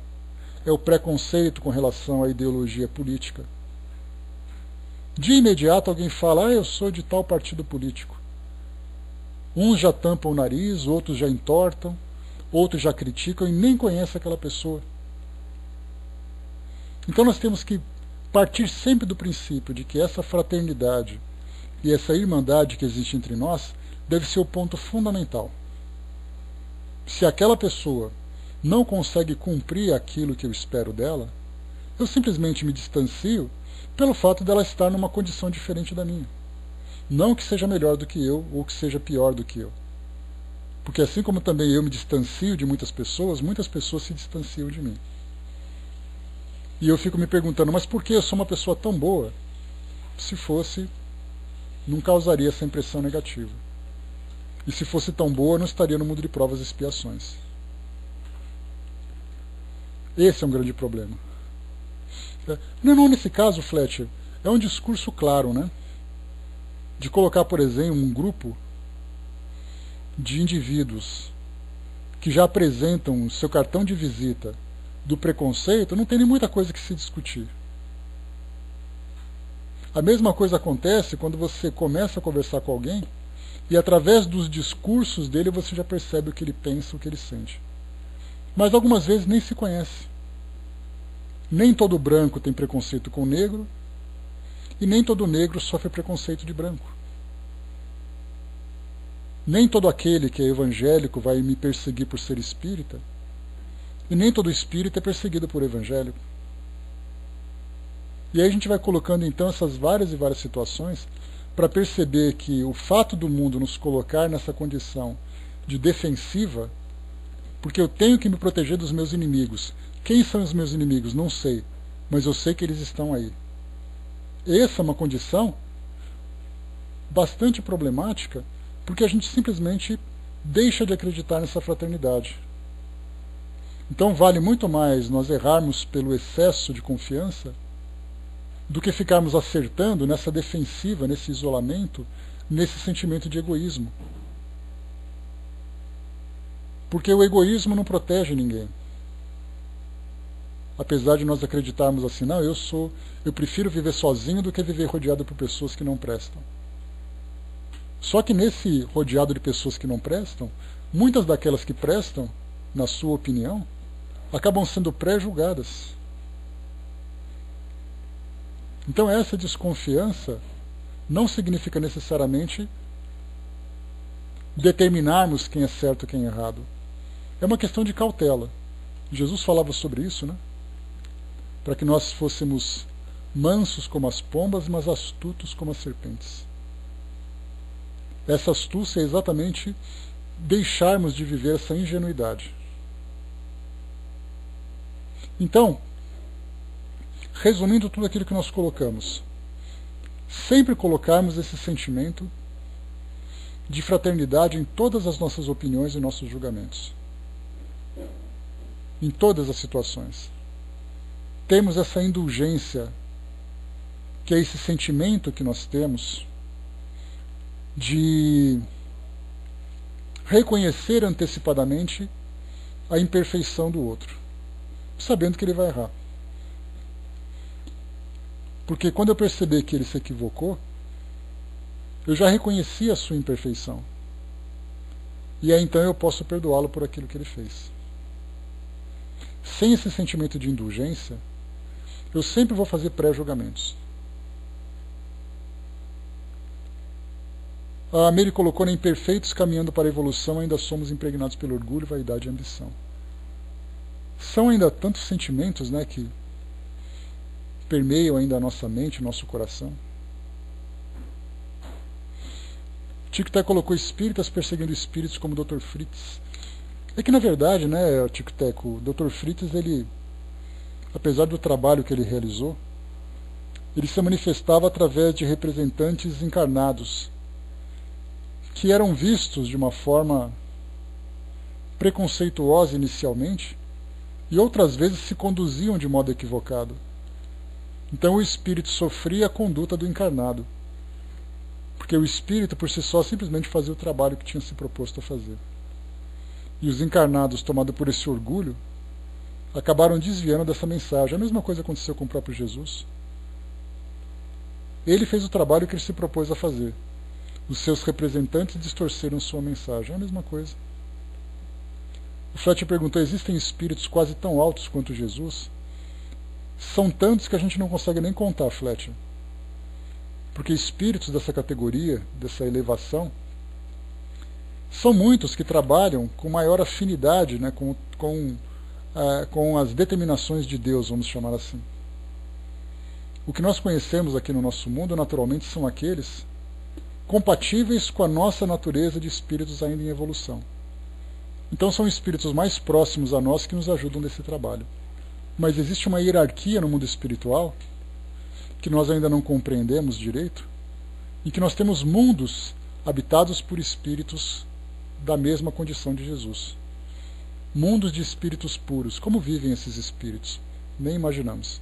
é o preconceito com relação à ideologia política. De imediato alguém fala, eu sou de tal partido político. Uns já tampam o nariz, outros já entortam, outros já criticam e nem conhecem aquela pessoa. Então nós temos que partir sempre do princípio de que essa fraternidade e essa irmandade que existe entre nós deve ser o ponto fundamental. Se aquela pessoa não consegue cumprir aquilo que eu espero dela, eu simplesmente me distancio pelo fato dela estar numa condição diferente da minha. Não que seja melhor do que eu ou que seja pior do que eu. Porque assim como também eu me distancio de muitas pessoas se distanciam de mim. E eu fico me perguntando, mas por que eu sou uma pessoa tão boa? Se fosse, não causaria essa impressão negativa. E se fosse tão boa, não estaria no mundo de provas e expiações. Esse é um grande problema. Não, nesse caso, Fletcher, é um discurso claro, né? De colocar, por exemplo, um grupo de indivíduos que já apresentam seu cartão de visita do preconceito, não tem nem muita coisa que se discutir. A mesma coisa acontece quando você começa a conversar com alguém E através dos discursos dele você já percebe o que ele pensa, o que ele sente. Mas algumas vezes nem se conhece. Nem todo branco tem preconceito com o negro, e nem todo negro sofre preconceito de branco. Nem todo aquele que é evangélico vai me perseguir por ser espírita, e nem todo espírita é perseguido por evangélico. E aí a gente vai colocando então essas várias e várias situações para perceber que o fato do mundo nos colocar nessa condição de defensiva, porque eu tenho que me proteger dos meus inimigos. Quem são os meus inimigos? Não sei, mas eu sei que eles estão aí. Essa é uma condição bastante problemática, porque a gente simplesmente deixa de acreditar nessa fraternidade. Então vale muito mais nós errarmos pelo excesso de confiança do que ficarmos acertando nessa defensiva, nesse isolamento, nesse sentimento de egoísmo. Porque o egoísmo não protege ninguém. Apesar de nós acreditarmos assim, não, eu prefiro viver sozinho do que viver rodeado por pessoas que não prestam. Só que nesse rodeado de pessoas que não prestam, muitas daquelas que prestam, na sua opinião, acabam sendo pré-julgadas. Então essa desconfiança não significa necessariamente determinarmos quem é certo e quem é errado. É uma questão de cautela. Jesus falava sobre isso, né? Para que nós fôssemos mansos como as pombas, mas astutos como as serpentes. Essa astúcia é exatamente deixarmos de viver essa ingenuidade. Então, resumindo tudo aquilo que nós colocamos, sempre colocarmos esse sentimento de fraternidade em todas as nossas opiniões e nossos julgamentos. Em todas as situações. Temos essa indulgência, que é esse sentimento que nós temos de reconhecer antecipadamente a imperfeição do outro, sabendo que ele vai errar. Porque quando eu perceber que ele se equivocou, eu já reconheci a sua imperfeição. E aí então eu posso perdoá-lo por aquilo que ele fez. Sem esse sentimento de indulgência, eu sempre vou fazer pré-julgamentos. A Meire colocou, né, imperfeitos caminhando para a evolução, ainda somos impregnados pelo orgulho, vaidade e ambição. São ainda tantos sentimentos, né, que permeiam ainda a nossa mente, o nosso coração. Tico Teco colocou espíritas perseguindo espíritos como o Dr. Fritz. É que na verdade, né, Tico Teco, o Dr. Fritz, ele, apesar do trabalho que ele realizou, ele se manifestava através de representantes encarnados, que eram vistos de uma forma preconceituosa inicialmente, e outras vezes se conduziam de modo equivocado. Então o espírito sofria a conduta do encarnado, porque o espírito por si só simplesmente fazia o trabalho que tinha se proposto a fazer. E os encarnados, tomados por esse orgulho, acabaram desviando dessa mensagem. A mesma coisa aconteceu com o próprio Jesus. Ele fez o trabalho que ele se propôs a fazer. Os seus representantes distorceram sua mensagem. É a mesma coisa. O Fletcher perguntou, existem espíritos quase tão altos quanto Jesus? São tantos que a gente não consegue nem contar, Fletcher. Porque espíritos dessa categoria, dessa elevação, são muitos que trabalham com maior afinidade, né, com as determinações de Deus, vamos chamar assim. O que nós conhecemos aqui no nosso mundo, naturalmente, são aqueles compatíveis com a nossa natureza de espíritos ainda em evolução. Então são espíritos mais próximos a nós que nos ajudam nesse trabalho. Mas existe uma hierarquia no mundo espiritual que nós ainda não compreendemos direito, e que nós temos mundos habitados por espíritos da mesma condição de Jesus. Mundos de espíritos puros. Como vivem esses espíritos? Nem imaginamos.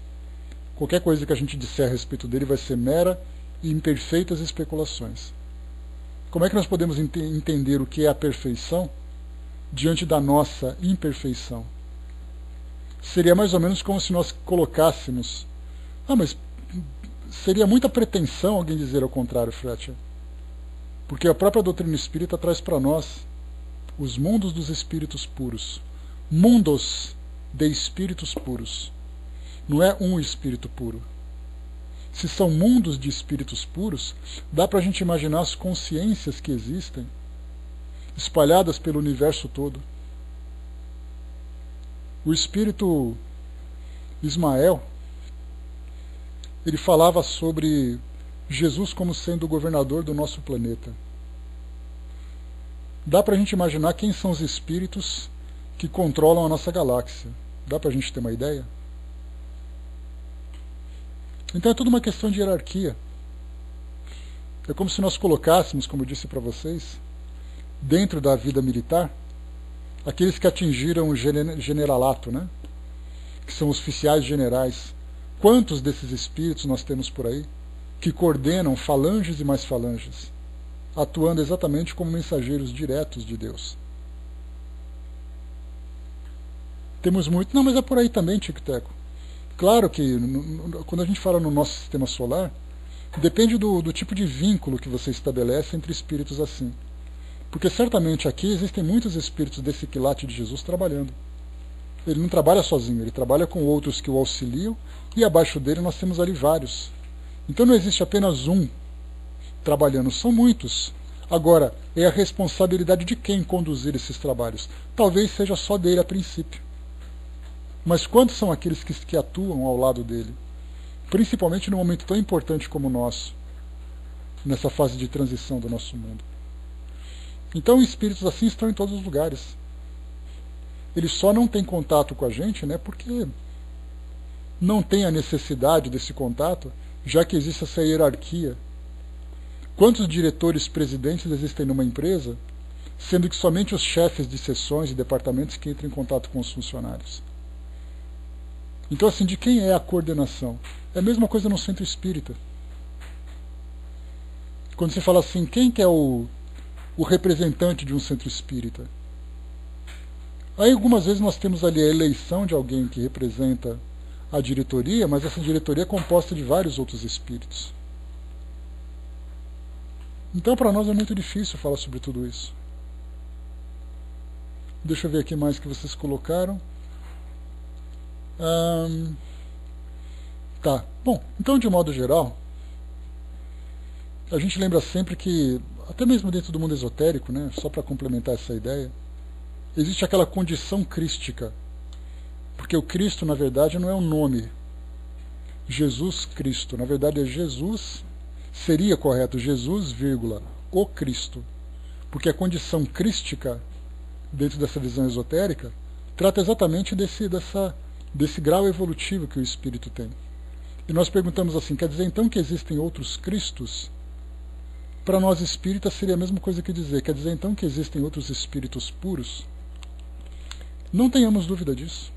Qualquer coisa que a gente disser a respeito dele vai ser mera e imperfeitas especulações. Como é que nós podemos entender o que é a perfeição diante da nossa imperfeição? Seria mais ou menos como se nós colocássemos... mas seria muita pretensão alguém dizer ao contrário, Fletcher. Porque a própria doutrina espírita traz para nós os mundos dos espíritos puros. Mundos de espíritos puros. Não é um espírito puro. Se são mundos de espíritos puros, dá para a gente imaginar as consciências que existem espalhadas pelo universo todo. O espírito Ismael, ele falava sobre Jesus como sendo o governador do nosso planeta. Dá para a gente imaginar quem são os espíritos que controlam a nossa galáxia. Dá para a gente ter uma ideia? Então é tudo uma questão de hierarquia. É como se nós colocássemos, como eu disse para vocês, dentro da vida militar, aqueles que atingiram o generalato, né? Que são os oficiais generais. Quantos desses espíritos nós temos por aí que coordenam falanges e mais falanges, atuando exatamente como mensageiros diretos de Deus? Temos muito. Não, mas é por aí também, Tico Teco. Claro que quando a gente fala no nosso sistema solar, depende do tipo de vínculo que você estabelece entre espíritos assim. Porque certamente aqui existem muitos espíritos desse quilate de Jesus trabalhando. Ele não trabalha sozinho, ele trabalha com outros que o auxiliam, e abaixo dele nós temos ali vários. Então não existe apenas um trabalhando, são muitos. Agora, é a responsabilidade de quem conduzir esses trabalhos. Talvez seja só dele a princípio. Mas quantos são aqueles que atuam ao lado dele? Principalmente num momento tão importante como o nosso, nessa fase de transição do nosso mundo. Então espíritos assim estão em todos os lugares. Eles só não têm contato com a gente, né, porque não tem a necessidade desse contato, já que existe essa hierarquia. Quantos diretores, presidentes existem numa empresa, sendo que somente os chefes de seções e departamentos que entram em contato com os funcionários? Então, assim, de quem é a coordenação? É a mesma coisa no centro espírita. Quando você fala assim, quem que é o representante de um centro espírita? Aí algumas vezes nós temos ali a eleição de alguém que representa a diretoria, mas essa diretoria é composta de vários outros espíritos. Então para nós é muito difícil falar sobre tudo isso. Deixa eu ver aqui mais que vocês colocaram. Tá, bom, então de modo geral, a gente lembra sempre que, até mesmo dentro do mundo esotérico, né, só para complementar essa ideia, existe aquela condição crística, porque o Cristo, na verdade, não é um nome. Jesus Cristo, na verdade é Jesus, seria correto Jesus, vírgula, o Cristo, porque a condição crística, dentro dessa visão esotérica, trata exatamente desse grau evolutivo que o espírito tem. E nós perguntamos assim, quer dizer então que existem outros Cristos? Para nós espíritas seria a mesma coisa que dizer, quer dizer então que existem outros espíritos puros? Não tenhamos dúvida disso.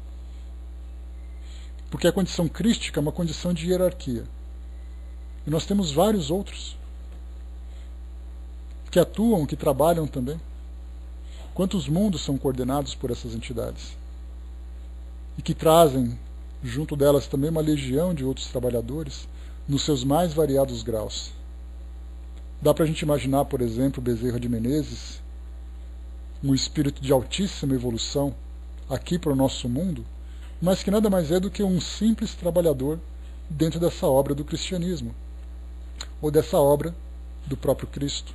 Porque a condição crística é uma condição de hierarquia. E nós temos vários outros que atuam, que trabalham também. Quantos mundos são coordenados por essas entidades? E que trazem, junto delas também, uma legião de outros trabalhadores, nos seus mais variados graus. Dá para a gente imaginar, por exemplo, Bezerra de Menezes, um espírito de altíssima evolução, aqui para o nosso mundo, mas que nada mais é do que um simples trabalhador dentro dessa obra do cristianismo, ou dessa obra do próprio Cristo.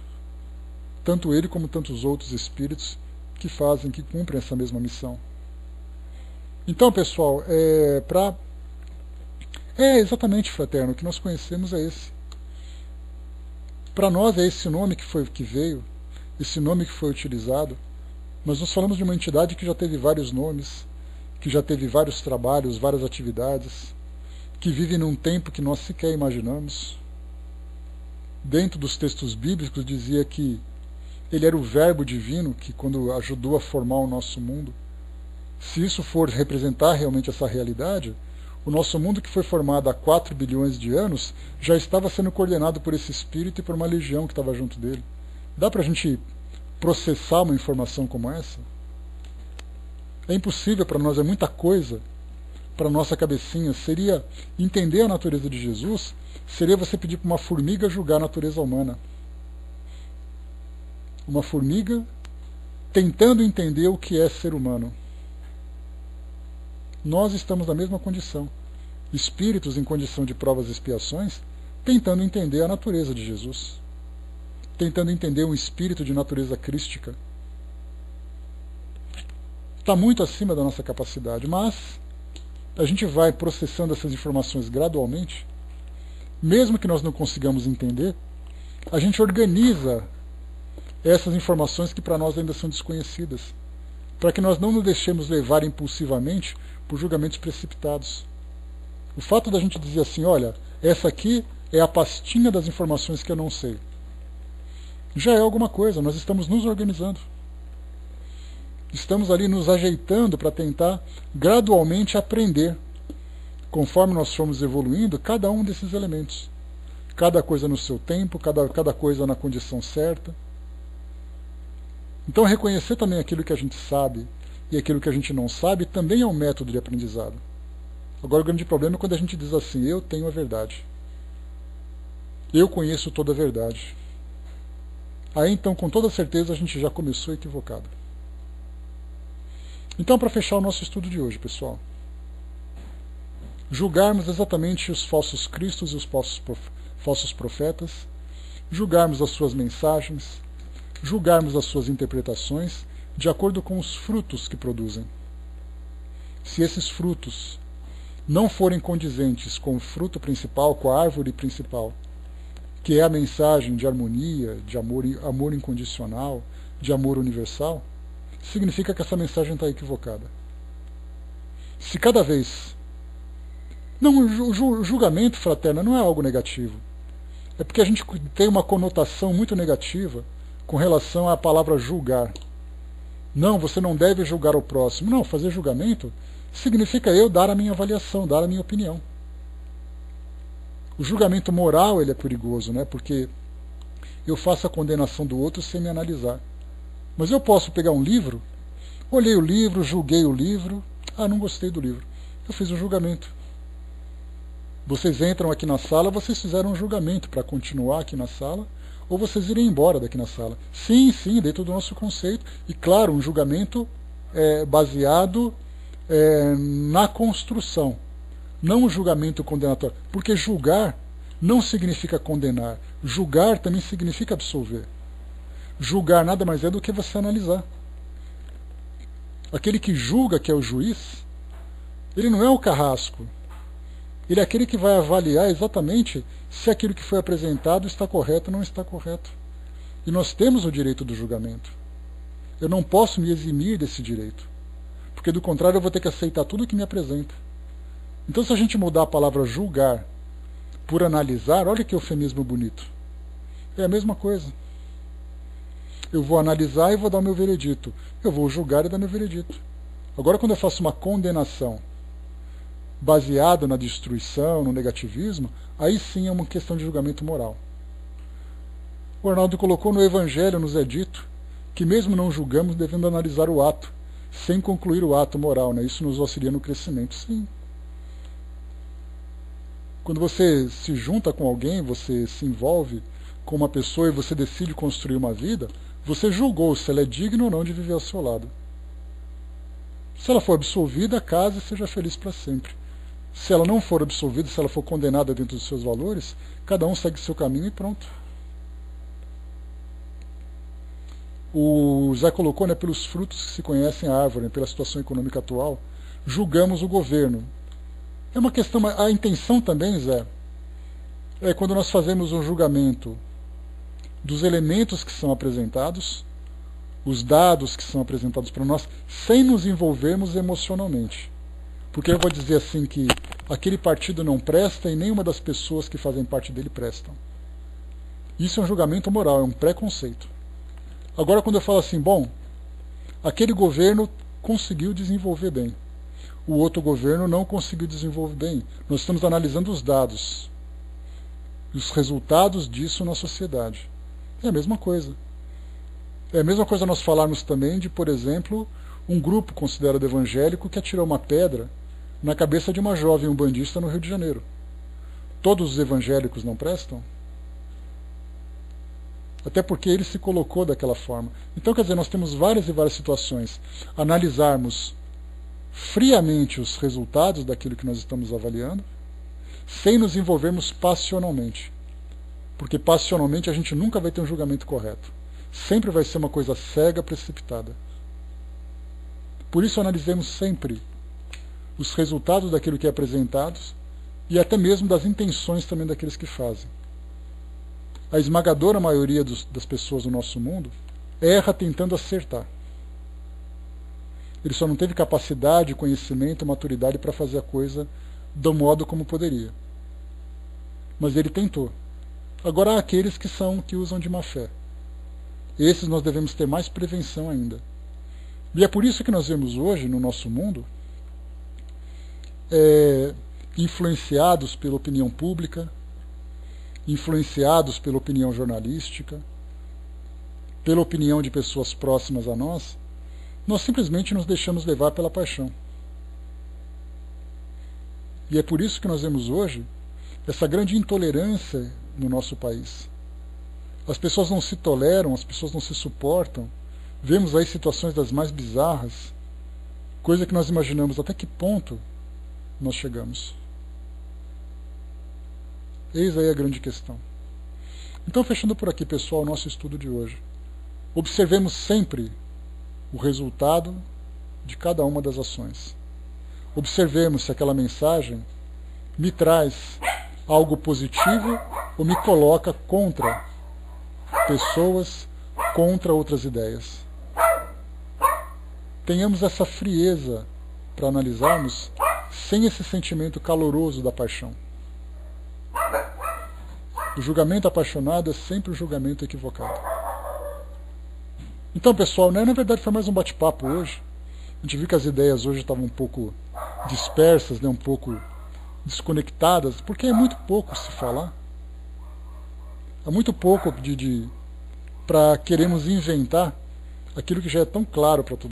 Tanto ele como tantos outros espíritos que fazem, que cumprem essa mesma missão. Então, pessoal, exatamente, fraterno, o que nós conhecemos é esse. Para nós é esse nome que veio, esse nome que foi utilizado, mas nós falamos de uma entidade que já teve vários nomes, que já teve vários trabalhos, várias atividades, que vive num tempo que nós sequer imaginamos. Dentro dos textos bíblicos dizia que ele era o verbo divino que quando ajudou a formar o nosso mundo. Se isso for representar realmente essa realidade, o nosso mundo que foi formado há 4 bilhões de anos já estava sendo coordenado por esse espírito e por uma legião que estava junto dele. Dá para a gente processar uma informação como essa? É impossível para nós, é muita coisa para a nossa cabecinha. Seria entender a natureza de Jesus, seria você pedir para uma formiga julgar a natureza humana. uma formiga tentando entender o que é ser humano. Nós estamos na mesma condição. Espíritos em condição de provas e expiações, tentando entender a natureza de Jesus. Tentando entender um espírito de natureza crística. Está muito acima da nossa capacidade, mas a gente vai processando essas informações gradualmente. Mesmo que nós não consigamos entender, a gente organiza essas informações que para nós ainda são desconhecidas, para que nós não nos deixemos levar impulsivamente por julgamentos precipitados. O fato da gente dizer assim, olha, essa aqui é a pastinha das informações que eu não sei, já é alguma coisa. Nós estamos nos organizando. Estamos ali nos ajeitando para tentar gradualmente aprender, conforme nós formos evoluindo, cada um desses elementos. Cada coisa no seu tempo, cada coisa na condição certa. Então reconhecer também aquilo que a gente sabe e aquilo que a gente não sabe também é um método de aprendizado. Agora o grande problema é quando a gente diz assim, eu tenho a verdade. Eu conheço toda a verdade. Aí então, com toda certeza, a gente já começou equivocado. Então, para fechar o nosso estudo de hoje, pessoal, julgarmos exatamente os falsos cristos e os falsos profetas, julgarmos as suas mensagens, julgarmos as suas interpretações de acordo com os frutos que produzem. Se esses frutos não forem condizentes com o fruto principal, com a árvore principal, que é a mensagem de harmonia, de amor incondicional, de amor universal, significa que essa mensagem está equivocada. Se cada vez... Não, o julgamento fraterno não é algo negativo. É porque a gente tem uma conotação muito negativa com relação à palavra julgar. Não, você não deve julgar o próximo. Não, fazer julgamento significa eu dar a minha avaliação, dar a minha opinião. O julgamento moral ele é perigoso, né? Porque eu faço a condenação do outro sem me analisar. Mas eu posso pegar um livro, olhei o livro, julguei o livro, não gostei do livro. Eu fiz um julgamento. Vocês entram aqui na sala, vocês fizeram um julgamento para continuar aqui na sala, ou vocês irem embora daqui na sala. Sim, dentro do nosso conceito. E claro, um julgamento baseado na construção. Não um julgamento condenatório. Porque julgar não significa condenar. Julgar também significa absolver. Julgar nada mais é do que você analisar. Aquele que julga, que é o juiz, ele não é o carrasco. Ele é aquele que vai avaliar exatamente se aquilo que foi apresentado está correto ou não está correto. E nós temos o direito do julgamento. Eu não posso me eximir desse direito. Porque do contrário eu vou ter que aceitar tudo que me apresenta. Então se a gente mudar a palavra julgar por analisar, olha que eufemismo bonito. É a mesma coisa. Eu vou analisar e vou dar o meu veredito. Eu vou julgar e dar meu veredito. Agora quando eu faço uma condenação baseada na destruição, no negativismo, aí sim é uma questão de julgamento moral. O Arnaldo colocou no Evangelho, nos é dito, que mesmo não julgamos, devemos analisar o ato, sem concluir o ato moral, né? Isso nos auxilia no crescimento. Sim. Quando você se junta com alguém, você se envolve com uma pessoa e você decide construir uma vida, você julgou se ela é digna ou não de viver ao seu lado. Se ela for absolvida, case e seja feliz para sempre. Se ela não for absolvida, se ela for condenada dentro dos seus valores, cada um segue seu caminho e pronto. O Zé colocou, né, pelos frutos que se conhecem a árvore, né, pela situação econômica atual, julgamos o governo. É uma questão, a intenção também, Zé, é quando nós fazemos um julgamento dos elementos que são apresentados, os dados que são apresentados para nós, sem nos envolvermos emocionalmente. Porque eu vou dizer assim que aquele partido não presta e nenhuma das pessoas que fazem parte dele prestam. Isso é um julgamento moral, é um preconceito. Agora quando eu falo assim, bom, aquele governo conseguiu desenvolver bem, o outro governo não conseguiu desenvolver bem, nós estamos analisando os dados, os resultados disso na sociedade. É a mesma coisa. É a mesma coisa nós falarmos também de, por exemplo, um grupo considerado evangélico que atirou uma pedra na cabeça de uma jovem umbandista no Rio de Janeiro. Todos os evangélicos não prestam? Até porque ele se colocou daquela forma. Então, quer dizer, nós temos várias e várias situações. Analisarmos friamente os resultados daquilo que nós estamos avaliando, sem nos envolvermos passionalmente. Porque passionalmente a gente nunca vai ter um julgamento correto. Sempre vai ser uma coisa cega, precipitada. Por isso analisemos sempre os resultados daquilo que é apresentado e até mesmo das intenções também daqueles que fazem. A esmagadora maioria das pessoas do nosso mundo erra tentando acertar. Ele só não teve capacidade, conhecimento, maturidade para fazer a coisa do modo como poderia. Mas ele tentou. Agora há aqueles que usam de má fé. Esses nós devemos ter mais prevenção ainda. E é por isso que nós vemos hoje no nosso mundo influenciados pela opinião pública, influenciados pela opinião jornalística, pela opinião de pessoas próximas a nós, nós simplesmente nos deixamos levar pela paixão. E é por isso que nós vemos hoje essa grande intolerância no nosso país. As pessoas não se toleram, as pessoas não se suportam. Vemos aí situações das mais bizarras, coisa que nós imaginamos até que ponto nós chegamos. Eis aí a grande questão. Então, fechando por aqui, pessoal, o nosso estudo de hoje. Observemos sempre o resultado de cada uma das ações. Observemos se aquela mensagem me traz algo positivo ou me coloca contra pessoas, contra outras ideias. Tenhamos essa frieza para analisarmos sem esse sentimento caloroso da paixão. O julgamento apaixonado é sempre o julgamento equivocado. Então, pessoal, na verdade foi mais um bate-papo hoje. A gente viu que as ideias hoje estavam um pouco dispersas, um pouco desconectadas, porque é muito pouco se falar. É muito pouco para queremos inventar aquilo que já é tão claro para todos.